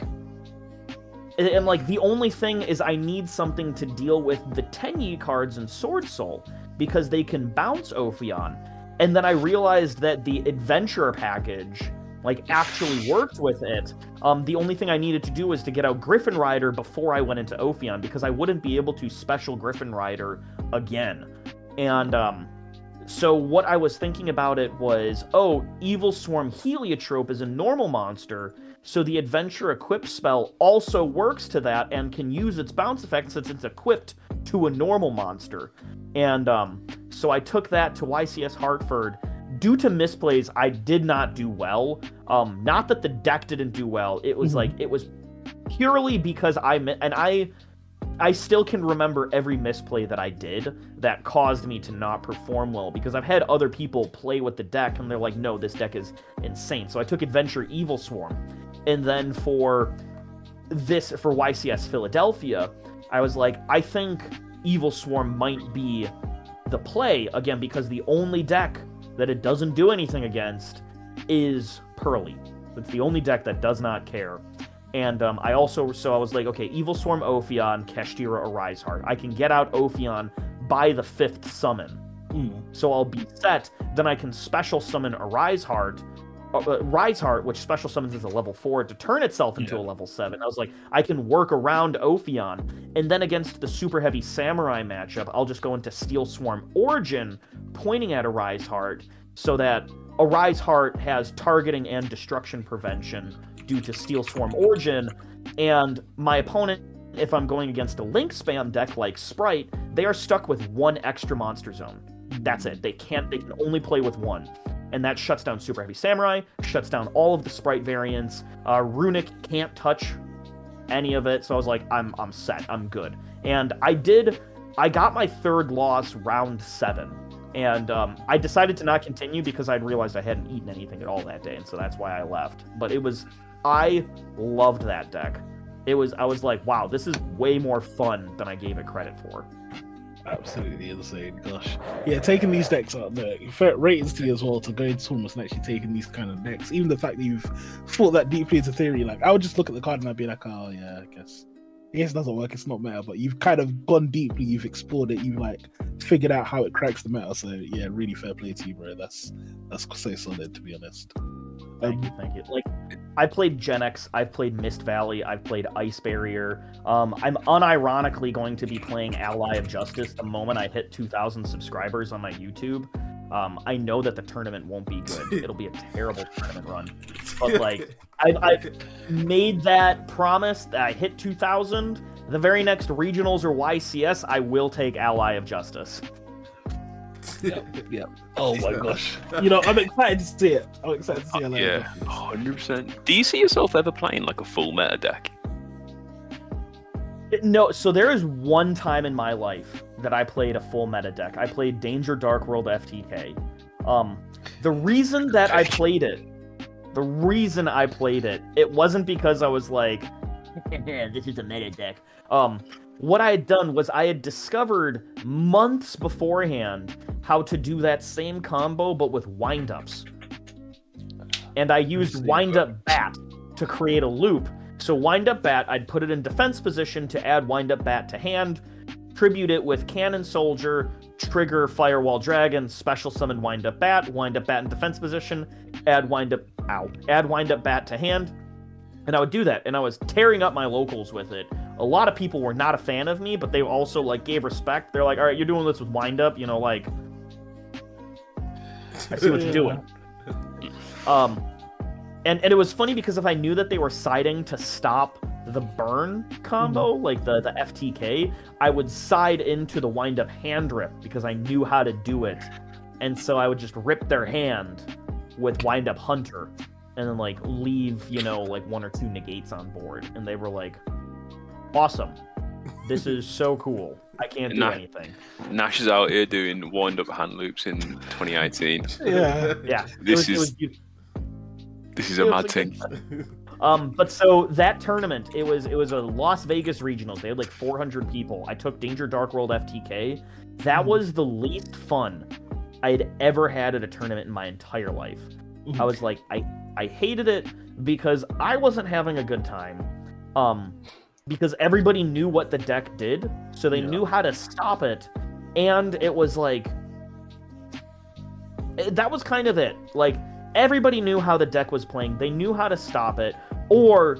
only thing is I need something to deal with the Tenyi cards in Sword Soul, because they can bounce Ophion. And then I realized that the Adventurer package, like, actually worked with it. The only thing I needed to do was to get out Griffin Rider before I went into Ophion, because I wouldn't be able to special Griffin Rider again. And so what I was thinking about it was, Evil Swarm Heliotrope is a normal monster, so the Adventure Equip spell also works to that and can use its bounce effect since it's equipped to a normal monster. And so I took that to YCS Hartford. Due to misplays, I did not do well. Not that the deck didn't do well. It was like, it was purely because I still can remember every misplay that I did that caused me to not perform well, because I've had other people play with the deck and they're like, no, this deck is insane. So I took Adventure Evil Swarm. And then for YCS Philadelphia, I was like, I think Evil Swarm might be the play, again, because the only deck that it doesn't do anything against is Pearly. It's the only deck that does not care. And I was like, okay, Evil Swarm Ophion, Kashtira Arise Heart. I can get out Ophion by the 5th summon. So I'll be set. Then I can special summon Rise Heart, which special summons as a level 4 to turn itself into a level 7. I was like, I can work around Ophion. And then against the super heavy Samurai matchup, I'll just go into Steel Swarm Origin, pointing at Arise Heart, so that Arise Heart has targeting and destruction prevention due to Steel Swarm Origin. And my opponent, if I'm going against a Link spam deck like Sprite, they are stuck with 1 extra monster zone. That's it. They can only play with 1. And that shuts down Super Heavy Samurai, shuts down all of the Sprite variants. Runic can't touch any of it, so I was like, I'm set, I'm good. And I got my 3rd loss round 7. And I decided to not continue because I'd realized I hadn't eaten anything at all that day, and so that's why I left. But I loved that deck. I was like, wow, this is way more fun than I gave it credit for. Absolutely insane, gosh. Yeah, taking these decks out there, fair ratings to you as well, to go into tournaments and actually taking these kind of decks. Even the fact that you've thought that deeply into theory, like, I would just look at the card and I'd be like, oh yeah, I guess it doesn't work, it's not meta, but you've kind of gone deeply, you've explored it, you've like figured out how it cracks the meta. So yeah, really fair play to you, bro. That's so solid, to be honest. Thank you. Like, I played Gen X, I've played Mist Valley, I've played Ice Barrier. I'm unironically going to be playing Ally of Justice the moment I hit 2,000 subscribers on my YouTube. I know that the tournament won't be good. It'll be a terrible tournament run. But like, I've made that promise that I hit 2,000. The very next regionals or YCS, I will take Ally of Justice. Yep. Oh my gosh. You know, I'm excited to see it. Yeah, 100%. Do you see yourself ever playing like a full meta deck? No, so there is one time in my life that I played a full meta deck. I played Danger Dark World FTK. The reason that I played it, it wasn't because I was like, This is a meta deck. What I had done was I had discovered months beforehand how to do that same combo, but with windups. And I used windup bat to create a loop. So windup bat, I'd put it in defense position to add windup bat to hand, tribute it with cannon soldier, trigger firewall dragon, special summon windup bat in defense position, add windup bat to hand. And I would do that, and I was tearing up my locals with it. A lot of people were not a fan of me, but they also, like, gave respect. They're like, all right, you're doing this with wind-up, you know, like, I see what you're doing. And it was funny because if I knew that they were siding to stop the burn combo, like the FTK, I would side into the wind-up hand rip because I knew how to do it. And so I would just rip their hand with wind-up hunter. And then, like, leave, you know, like, 1 or 2 negates on board. And they were like, awesome. This is so cool. I can't do anything. Nash is out here doing wind-up hand loops in 2018. Yeah. This is a mad thing. But so that tournament, it was a Las Vegas regionals. They had, like, 400 people. I took Danger Dark World FTK. That was the least fun I had ever had at a tournament in my entire life. I was like, I hated it because I wasn't having a good time. Because everybody knew what the deck did, so they knew how to stop it. And it was like, that was kind of it. Like, everybody knew how the deck was playing. They knew how to stop it. Or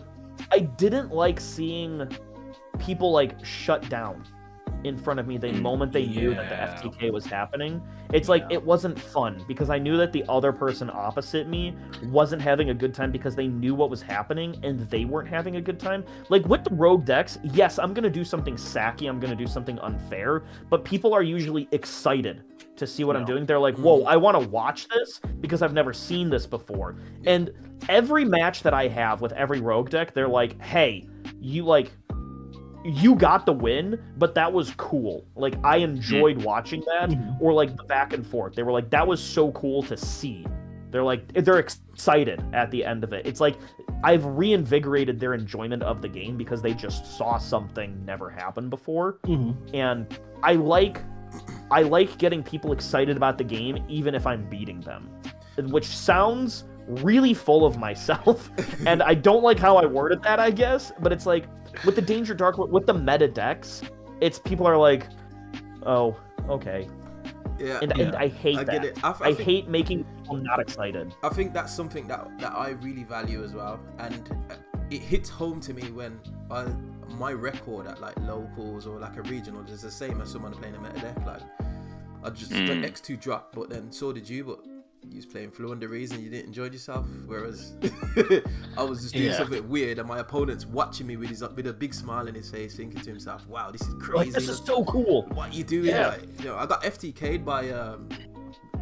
I didn't like seeing people, like, shut down in front of me the moment they knew that the FTK was happening. It's like, it wasn't fun because I knew that the other person opposite me wasn't having a good time because they knew what was happening and they weren't having a good time. Like, with the rogue decks, yes, I'm going to do something sacky, I'm going to do something unfair, but people are usually excited to see what I'm doing. They're like, whoa, I want to watch this because I've never seen this before. And every match that I have with every rogue deck, they're like, hey, you got the win, but that was cool. Like, I enjoyed watching that, or, like, the back and forth. They were like, that was so cool to see. They're like, they're excited at the end of it. It's like, I've reinvigorated their enjoyment of the game because they just saw something never happen before. And I like getting people excited about the game, even if I'm beating them. Which sounds really full of myself, and I don't like how I worded that, I guess, but it's like, with the Danger Dark, with the meta decks, it's people are like, oh, okay. And I hate that. I hate making people not excited. I think that's something that I really value as well, and it hits home to me when my record at, like, locals or, like, a regional is the same as someone playing a meta deck. Like, I just done X2 drop, but then so did you, but you was playing Flu Under Reason, you didn't enjoy yourself, whereas I was just doing something weird, and my opponent's watching me with a big smile on his face, thinking to himself, "Wow, this is crazy! Like, this is so cool. What you doing?" Like, you know, I got FTK'd by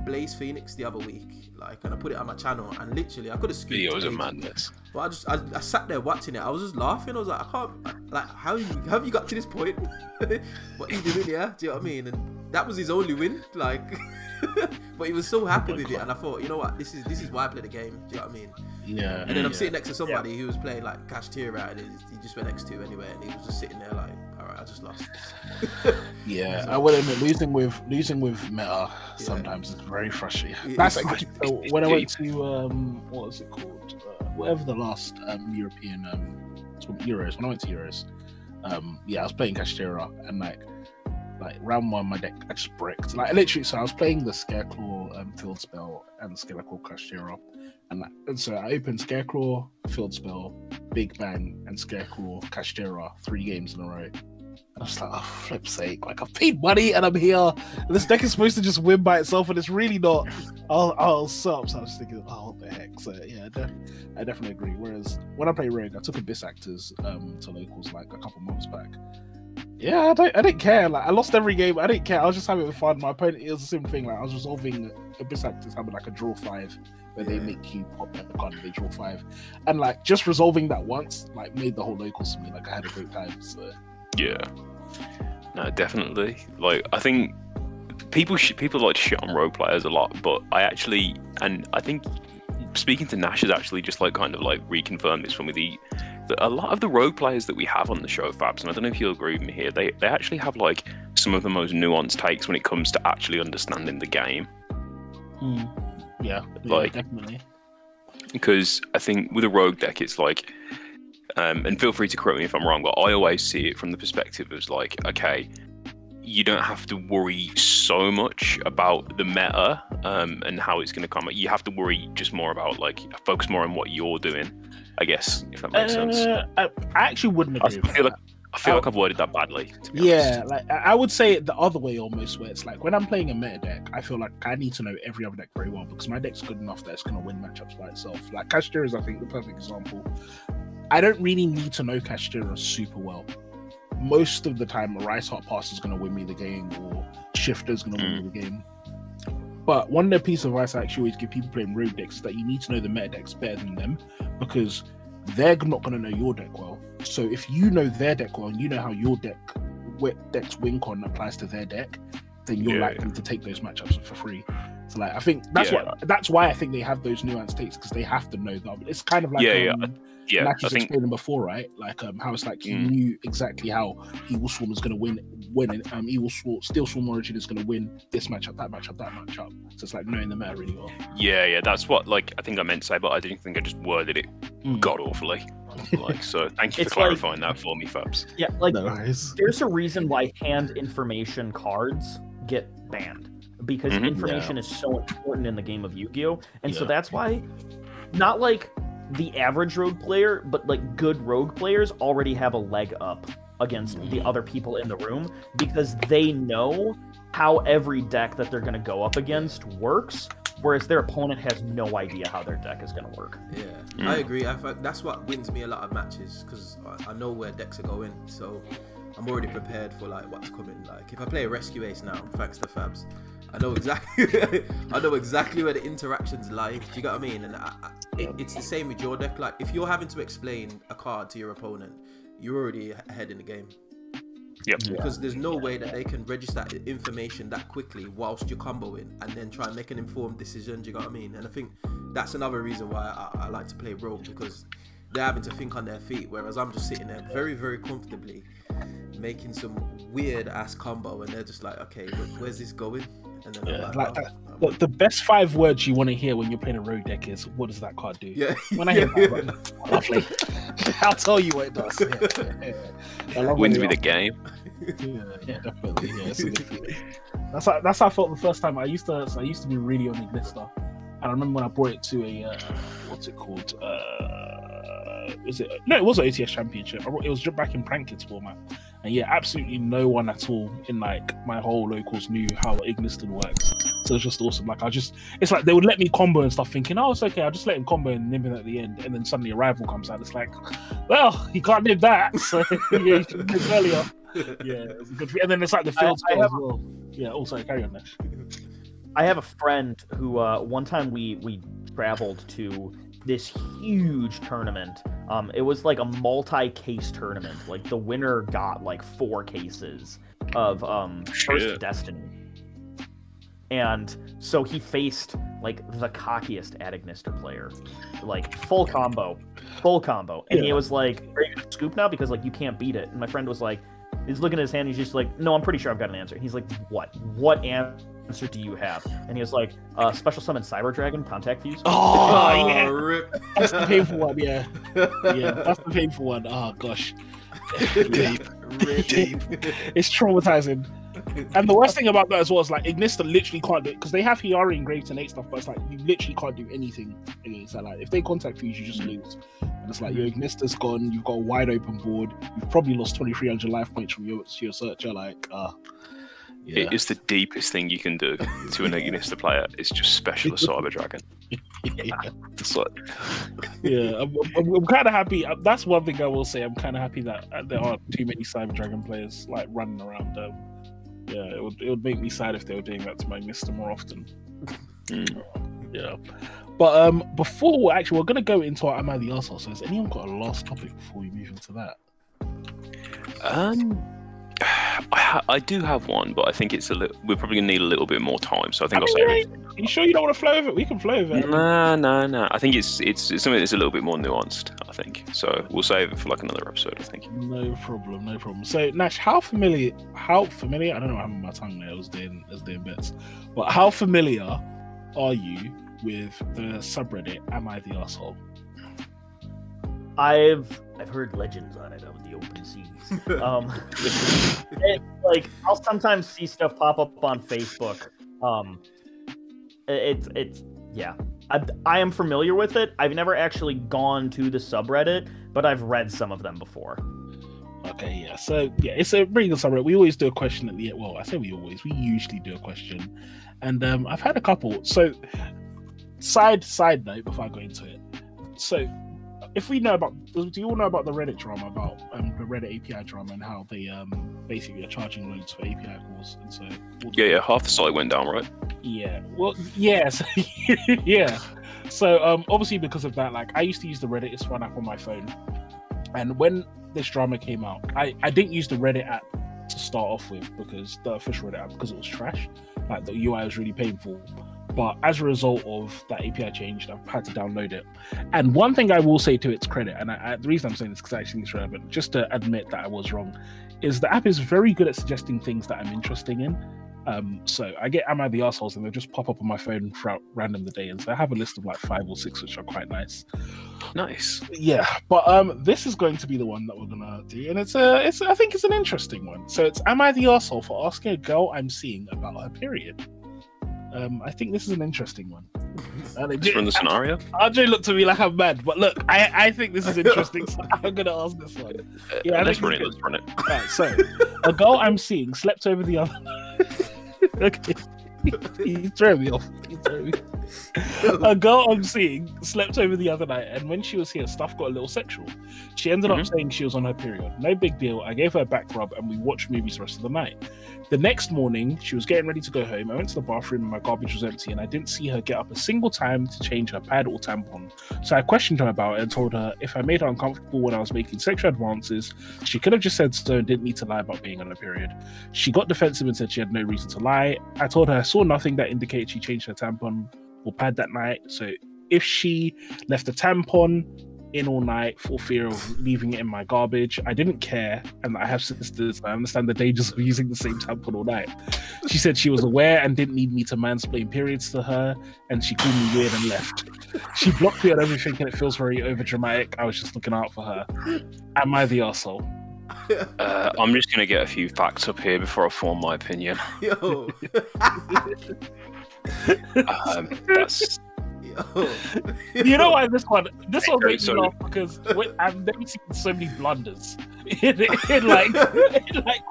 Blaze Phoenix the other week, like, and I put it on my channel, and literally I could have screamed. Videos are madness. But I sat there watching it. I was just laughing. I was like, I can't, like, how have you got to this point? What are you doing? Yeah, do you know what I mean? And that was his only win, like. But he was so happy with it, and I thought, you know what, this is why I play the game. Do you know what I mean? Yeah. And then I'm sitting next to somebody who was playing, like, Cash Tira, and he just went X2 anyway, and he was just sitting there like, all right, I just lost. Yeah, I will admit, losing with meta sometimes is very frustrating. That's like, so when I went to what was it called? Whatever the last European Euros. When I went to Euros, I was playing Cash Tira, and like round one, my deck I just bricked. Like, literally, so I was playing the Scareclaw field spell and Scareclaw Cash Tira, and so I opened Scareclaw field spell, Big Bang, and Scareclaw Cash Tira 3 games in a row. I was like, oh, flip's sake, like, I've paid money and I'm here. And this deck is supposed to just win by itself, and it's really not. I'll sup. So I was thinking, oh, what the heck? So yeah, I definitely agree. Whereas when I play Rogue, I took Abyss Actors to locals like a couple months back. Yeah, I didn't care. Like, I lost every game. I didn't care. I was just having fun. My opponent, it was the same thing. Like, I was resolving Abyss Actors having like a draw 5 where they make you pop the card and they draw 5, and like just resolving that once like made the whole locals to me. Like, I had a great time. So yeah, no, definitely. Like, I think people like to shit on rogue players a lot, but I think speaking to Nash has actually just like kind of like reconfirmed this for me. a lot of the rogue players that we have on the show, Fabs, and I don't know if you'll agree with me here, they actually have like some of the most nuanced takes when it comes to actually understanding the game. Yeah, like, definitely. Because I think with a rogue deck, it's like, and feel free to correct me if I'm wrong, but I always see it from the perspective of like, okay, you don't have to worry so much about the meta and how it's going to come. You have to worry just more about like focus more on what you're doing, I guess, if that makes sense. I actually wouldn't agree. I feel like I've worded that badly. To be yeah, honest. like I would say it the other way almost, where it's like when I'm playing a meta deck, I feel like I need to know every other deck very well because my deck's good enough that it's going to win matchups by itself. Like Kashtira is, I think, the perfect example. I don't really need to know Kashtira super well. Most of the time, a Rice Heart Pass is going to win me the game, or Shifter is going to win me the game. But one of the pieces of advice I actually always give people playing rogue decks is that you need to know the meta decks better than them because they're not going to know your deck well. So if you know their deck well and you know how your deck's win con applies to their deck, then you're likely to take those matchups for free. So like I think that's why I think they have those nuanced takes because they have to know that. It's kind of like Matt was explaining before, right? Like how it's like he knew exactly how Evil Swarm is going to win, and Steel Swarm Origin is going to win this matchup, that matchup, that matchup. So it's like knowing the meta really well. Yeah, that's what like I think I meant to say, but I didn't think I just worded it god awfully. Like, so thank you for clarifying that for me, Fabs. Yeah, like there's a reason why hand information cards get banned because information is so important in the game of Yu-Gi-Oh! And so that's why not like the average rogue player, but like good rogue players already have a leg up against the other people in the room because they know how every deck that they're going to go up against works, whereas their opponent has no idea how their deck is going to work. I agree. That's what wins me a lot of matches because I know where decks are going, so I'm already prepared for like what's coming. Like if I play a Rescue Ace now, thanks to Fabs, I know exactly where the interactions lie. Do you get what I mean? And it's the same with your deck. Like if you're having to explain a card to your opponent, you're already ahead in the game. Because there's no way that they can register that information that quickly whilst you're comboing and then try and make an informed decision. Do you get what I mean? And I think that's another reason why I like to play rogue because they're having to think on their feet, whereas I'm just sitting there very, very comfortably making some weird ass combo, and they're just like, okay, where's this going? And then Look, the best 5 words you want to hear when you're playing a rogue deck is, what does that card do? Yeah. When I hear that, lovely. I'll tell you what it does. Wins me the game. Yeah, definitely. Yeah, it's a good feeling. That's how I felt the first time. I used to be really on Ignista. And I remember when I brought it to a what's it called? It was an ATS Championship. It was just back in Prankets format, and absolutely no one at all in like my whole locals knew how Igniston works. So it's just awesome. Like it's like they would let me combo and stuff, thinking, oh, it's okay, I'll just let him combo and nib him at the end, and then suddenly a rival comes out. It's like, well, he can't nib that, so you should nib earlier. It's a good. And then it's like the field spell as well. Yeah, also carry on, Nash. I have a friend who one time we traveled to this huge tournament. It was like a multi-case tournament. Like the winner got like 4 cases of First Destiny. And so he faced like the cockiest Ignister player. Like full combo. And he was like, are you gonna scoop now? Because like you can't beat it. And my friend was like, he's looking at his hand, he's just like, no, I'm pretty sure I've got an answer. And he's like, what answer do you have? And he was like, special summon Cyber Dragon, Contact Fuse. Oh yeah, rip. That's the painful one. Yeah, that's the painful one. Oh gosh, deep. It's traumatizing. And the worst thing about that as well is like Ignista literally can't do it because they have Hiyari engraved and 8 stuff, but it's like you literally can't do anything against that. Like if they contact Fuse, you just lose. And it's like your Ignista's gone. You've got a wide open board. You've probably lost 2,300 life points from your searcher. Like, it is the deepest thing you can do to an Ignista player. It's just special Cyber Dragon. It's like... I'm kind of happy. That's one thing I will say. I'm kind of happy that there aren't too many Cyber Dragon players like running around. It would make me sad if they were doing that to my Ignista more often. Yeah. But before we're going to go into our Am I the Arsehole? So has anyone got a last topic before we move into that? I do have one, but I think it's we're probably gonna need a little bit more time. So I think I'll save it. You sure you don't want to flow over it? We can flow over it. No. I think it's something that's a little bit more nuanced. I think so. We'll save it for like another episode. I think. No problem. So Nash, how familiar? I don't know. I'm on my tongue there. I was doing bits, but how familiar are you with the subreddit? Am I the asshole? I've heard legends on it of the open seas. Like I'll sometimes see stuff pop up on Facebook. It's yeah. I am familiar with it. I've never actually gone to the subreddit, but I've read some of them before. Okay, yeah. So yeah, it's a pretty good subreddit. We always do a question at the end. Well, I say we usually do a question, and I've had a couple. So side note before I go into it. So if we know about, do you all know about the Reddit drama about the Reddit API drama and how they basically are charging loads for API calls, and so yeah, half the site went down, right? Yeah, well, yes, yeah. So obviously because of that, like I used to use the Reddit Fun app on my phone, and when this drama came out, I didn't use the Reddit app to start off with because the official Reddit app because it was trash, like the UI was really painful. But as a result of that API change, I've had to download it. And one thing I will say to its credit, and the reason I'm saying this because I think it's relevant, just to admit that I was wrong, is the app is very good at suggesting things that I'm interested in. So I get Am I the Arseholes and they just pop up on my phone throughout random the day. And so I have a list of like 5 or 6, which are quite nice. Nice. Yeah, but this is going to be the one that we're gonna do, and I think it's an interesting one. So it's Am I the Arsehole for asking a girl I'm seeing about her period? I think this is an interesting one. Just from the scenario? RJ looked at me like I'm mad, but look, I think this is interesting, so I'm going to ask this one. Yeah, let's run it. Right, so, a girl I'm seeing slept over the other... Okay. He's throwing me off. A girl I'm seeing slept over the other night, and when she was here, stuff got a little sexual. She ended up saying she was on her period. No big deal. I gave her a back rub, and we watched movies the rest of the night. The next morning, she was getting ready to go home. I went to the bathroom, and my garbage was empty, and I didn't see her get up a single time to change her pad or tampon. So I questioned her about it and told her if I made her uncomfortable when I was making sexual advances, she could have just said so and didn't need to lie about being on her period. She got defensive and said she had no reason to lie. I told her I saw nothing that indicated she changed her tampon or pad that night. So if she left a tampon in all night for fear of leaving it in my garbage, I didn't care, and I have sisters. I understand the dangers of using the same tampon all night. She said she was aware and didn't need me to mansplain periods to her, and she called me weird and left. She blocked me on everything, and it feels very overdramatic. I was just looking out for her. Am I the arsehole? I'm just gonna get a few facts up here before I form my opinion. Yo. That's... You know why this one makes me laugh, because I've never seen so many blunders in like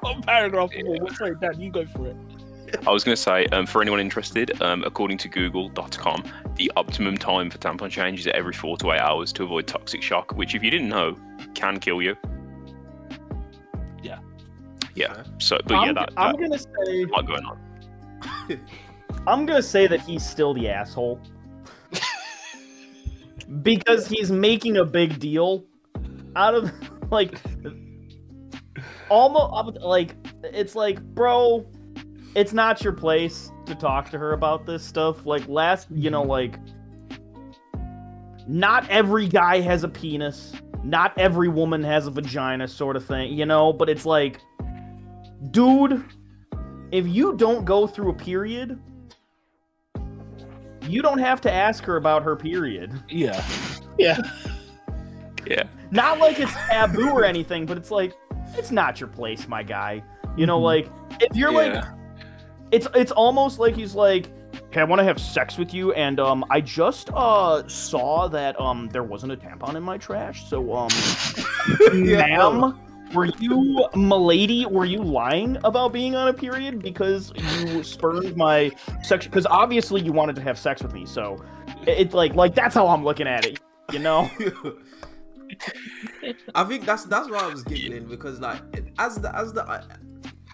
one paragraph. Sorry, Dan, you go for it. I was going to say, for anyone interested, according to Google.com, the optimum time for tampon change is every 4 to 8 hours to avoid toxic shock, which, if you didn't know, can kill you. Yeah. So, but I'm gonna say, a lot going on. I'm gonna say that he's still the asshole. Because he's making a big deal out of, like, almost, like, it's like, bro, it's not your place to talk to her about this stuff. Like, like, not every guy has a penis, not every woman has a vagina, sort of thing, but it's like, dude, if you don't go through a period, you don't have to ask her about her period. Yeah. Not like it's taboo or anything, but it's like, it's not your place, my guy. Like, if you're like, it's almost like he's like, hey, I want to have sex with you, and I just saw that there wasn't a tampon in my trash, so ma'am, were you lying about being on a period because you spurned my sex? Because obviously you wanted to have sex with me, so it's like that's how I'm looking at it, I think that's why I was giggling, because like as the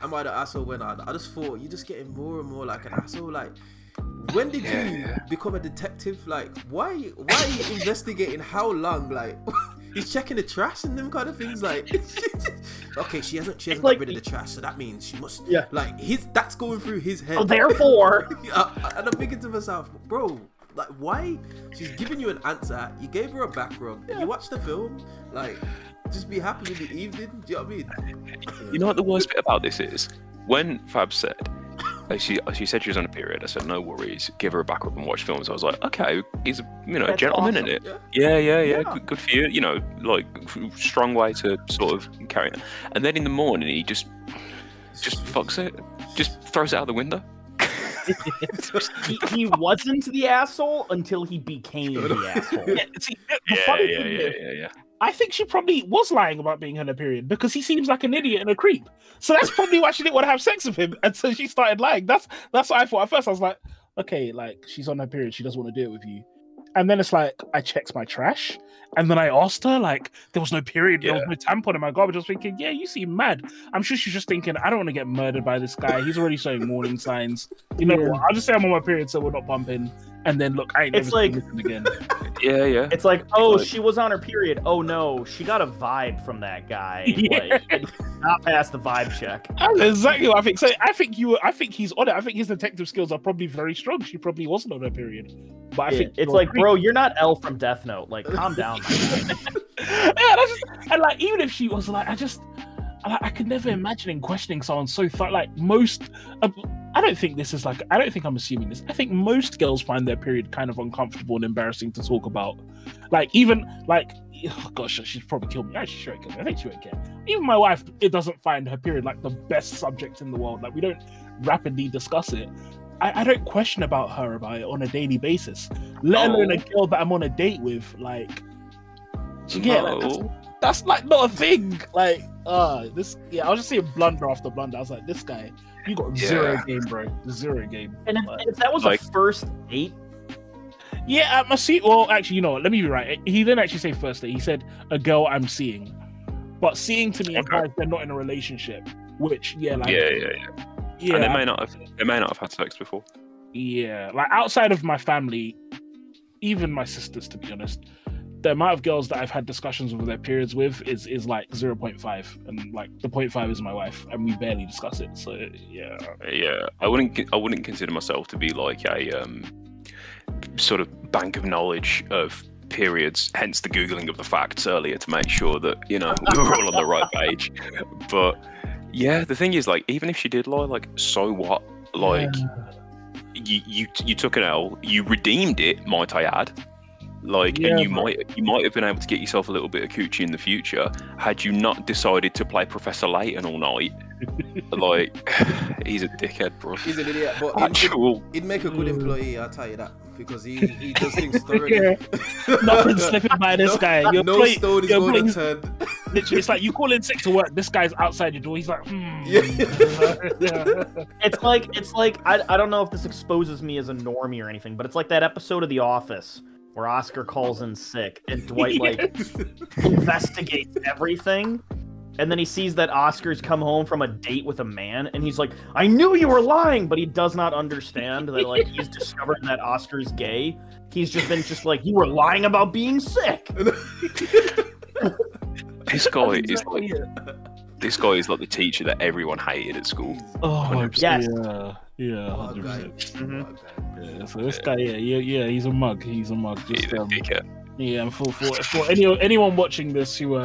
am I the asshole when I just thought you're just getting more and more like an asshole. Like, when did you become a detective? Like, why are you investigating? How long? Like, he's checking the trash and them kind of things. Like, okay, she hasn't like, got rid of the trash, so that means she must. Yeah. Like that's going through his head. So therefore, and I'm thinking to myself, bro, like, why? She's giving you an answer. You gave her a back rub. And you watched the film. Like, just be happy with the evening. Do you know what I mean? You know what the worst bit about this is? When Fab said, she said she was on a period, I said, no worries, give her a back rub and watch films. I was like, okay, he's a That's gentleman awesome. in it. Yeah. Good for you. You know, like, strong way to sort of carry it. And then in the morning, he just fucks it. Just throws it out the window. he wasn't the asshole until he became the asshole. Yeah, see, the funny thing is, I think she probably was lying about being on her period because he seems like an idiot and a creep. So that's probably why she didn't want to have sex with him, and so she started lying. That's what I thought at first. I was like, okay, like she's on her period, she doesn't want to do it with you. And then it's like I checked my trash, and then I asked her, like, there was no period, there was no tampon in my garbage. I was thinking, yeah, you seem mad. I'm sure she's just thinking, I don't want to get murdered by this guy. He's already showing warning signs. You know what? I'll just say I'm on my period, so we're not bumping. And then look, I ain't never seen this again. Yeah. It's like, oh, she was on her period. Oh no, she got a vibe from that guy. Yeah. Like, not pass the vibe check. That's exactly what I think. So I think he's on it. I think his detective skills are probably very strong. She probably wasn't on her period. But I think it's like, bro, you're not L from Death Note. Like, calm down, my guy. And like, even if she was like, I could never imagine in questioning someone so like most. I don't think I'm assuming this. I think most girls find their period kind of uncomfortable and embarrassing to talk about. Like, even like, oh gosh, she'd probably kill me. Actually, she won't kill me. I think she won't care. Even my wife, it doesn't find her period like the best subject in the world. Like, we don't rapidly discuss it. I don't question about it on a daily basis, let alone a girl that I'm on a date with. Like, do you get like, that's like not a thing. Like, I was just seeing blunder after blunder. I was like, this guy, you got zero game, bro. Zero game. And if that was like, a first date. Yeah, I see. Well, actually, you know what? Let me be right. He didn't actually say first date. He said a girl I'm seeing, but seeing to me implies they're not in a relationship. Which, yeah. And they may not have had sex before. Yeah, like outside of my family, even my sisters, to be honest, the amount of girls that I've had discussions with their periods with is like 0.5, and like the 0.5 is my wife, and we barely discuss it. So yeah. I wouldn't consider myself to be like a sort of bank of knowledge of periods, hence the googling of the facts earlier to make sure that we were all on the right page. But yeah, the thing is, like, even if she did lie, like, so what? Like, you took an L, you redeemed it, might I add. Like, and you might have been able to get yourself a little bit of coochie in the future had you not decided to play Professor Layton all night. Like, he's a dickhead, bro. He's an idiot, but he'd make a good employee, I'll tell you that, because he does things thoroughly. Nothing's slipping by this guy. No stone is going to turn. Literally, it's like you call in sick to work. This guy's outside your door. He's like, It's like I don't know if this exposes me as a normie or anything, but it's like that episode of The Office where Oscar calls in sick and Dwight like investigates everything, and then he sees that Oscar's come home from a date with a man, and he's like, I knew you were lying, but he does not understand that like he's discovered that Oscar's gay. He's just been like, you were lying about being sick. This guy is like the teacher that everyone hated at school. Oh, 100%. Yes. Yeah, 100%. Yeah, so this guy, he's a mug. He's a mug. Just, he's a dickhead. Yeah, and for anyone watching this who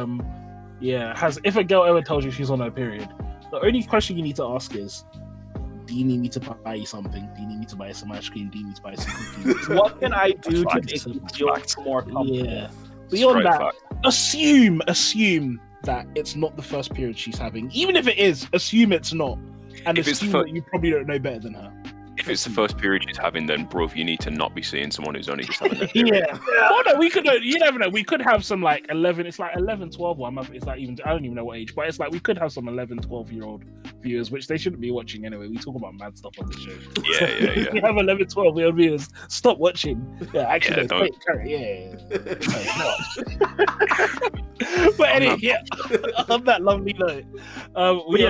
if a girl ever tells you she's on her period, the only question you need to ask is, do you need me to buy you something? Do you need me to buy you some ice cream? Do you need me to buy you some cookies? What can I do to make you feel more comfortable? Yeah. Beyond that, assume that it's not the first period she's having. Even if it is, assume it's not. And assume that you probably don't know better than her. If it's the first period she's having, then, bro, you need to not be seeing someone who's only just having their period. Oh, no, you never know. We could have some, like, 11, it's like 11, 12, it's like even, I don't even know what age, but it's like we could have some 11, 12-year-old viewers, which they shouldn't be watching anyway. We talk about mad stuff on the show. Yeah. You have 11, 12-year-old viewers, stop watching. Yeah, actually, don't. But anyway, on that lovely note,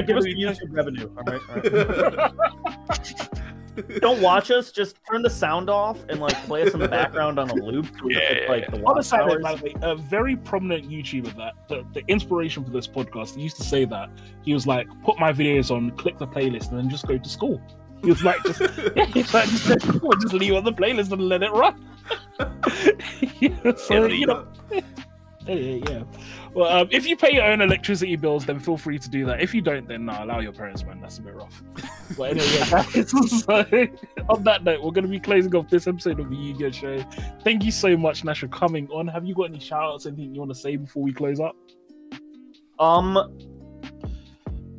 give us the YouTube revenue. All right. Don't watch us. Just turn the sound off and like play us in the background on a loop. The honestly, by the way, a very prominent YouTuber that the inspiration for this podcast, he used to say that he was like, put my videos on, click the playlist, and then just go to school. He was like, just leave on the playlist and let it run. So, you know. Yeah. Well, if you pay your own electricity bills, then feel free to do that. If you don't, then allow your parents, man. That's a bit rough. But anyway, so on that note, we're going to be closing off this episode of the Yu-Gi-Oh! Show. Thank you so much, Nash, for coming on. Have you got any shout-outs, anything you want to say before we close up?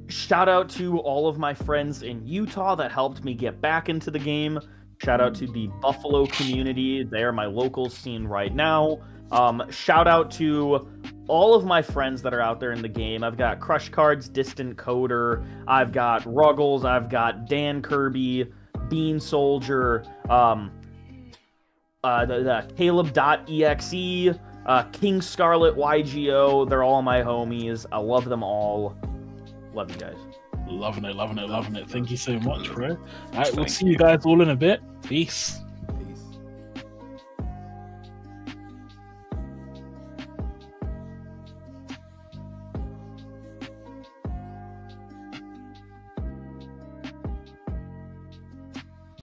Shout out to all of my friends in Utah that helped me get back into the game. Shout out to the Buffalo community. They're my local scene right now. Shout out to all of my friends that are out there in the game. I've got Crush Cards, Distant Coder. I've got Ruggles. I've got Dan Kirby, Bean Soldier, the Caleb.exe, King Scarlet YGO. They're all my homies. I love them all. Love you guys. Loving it. Thank you so much, bro. All right, we'll see you guys all in a bit. Peace.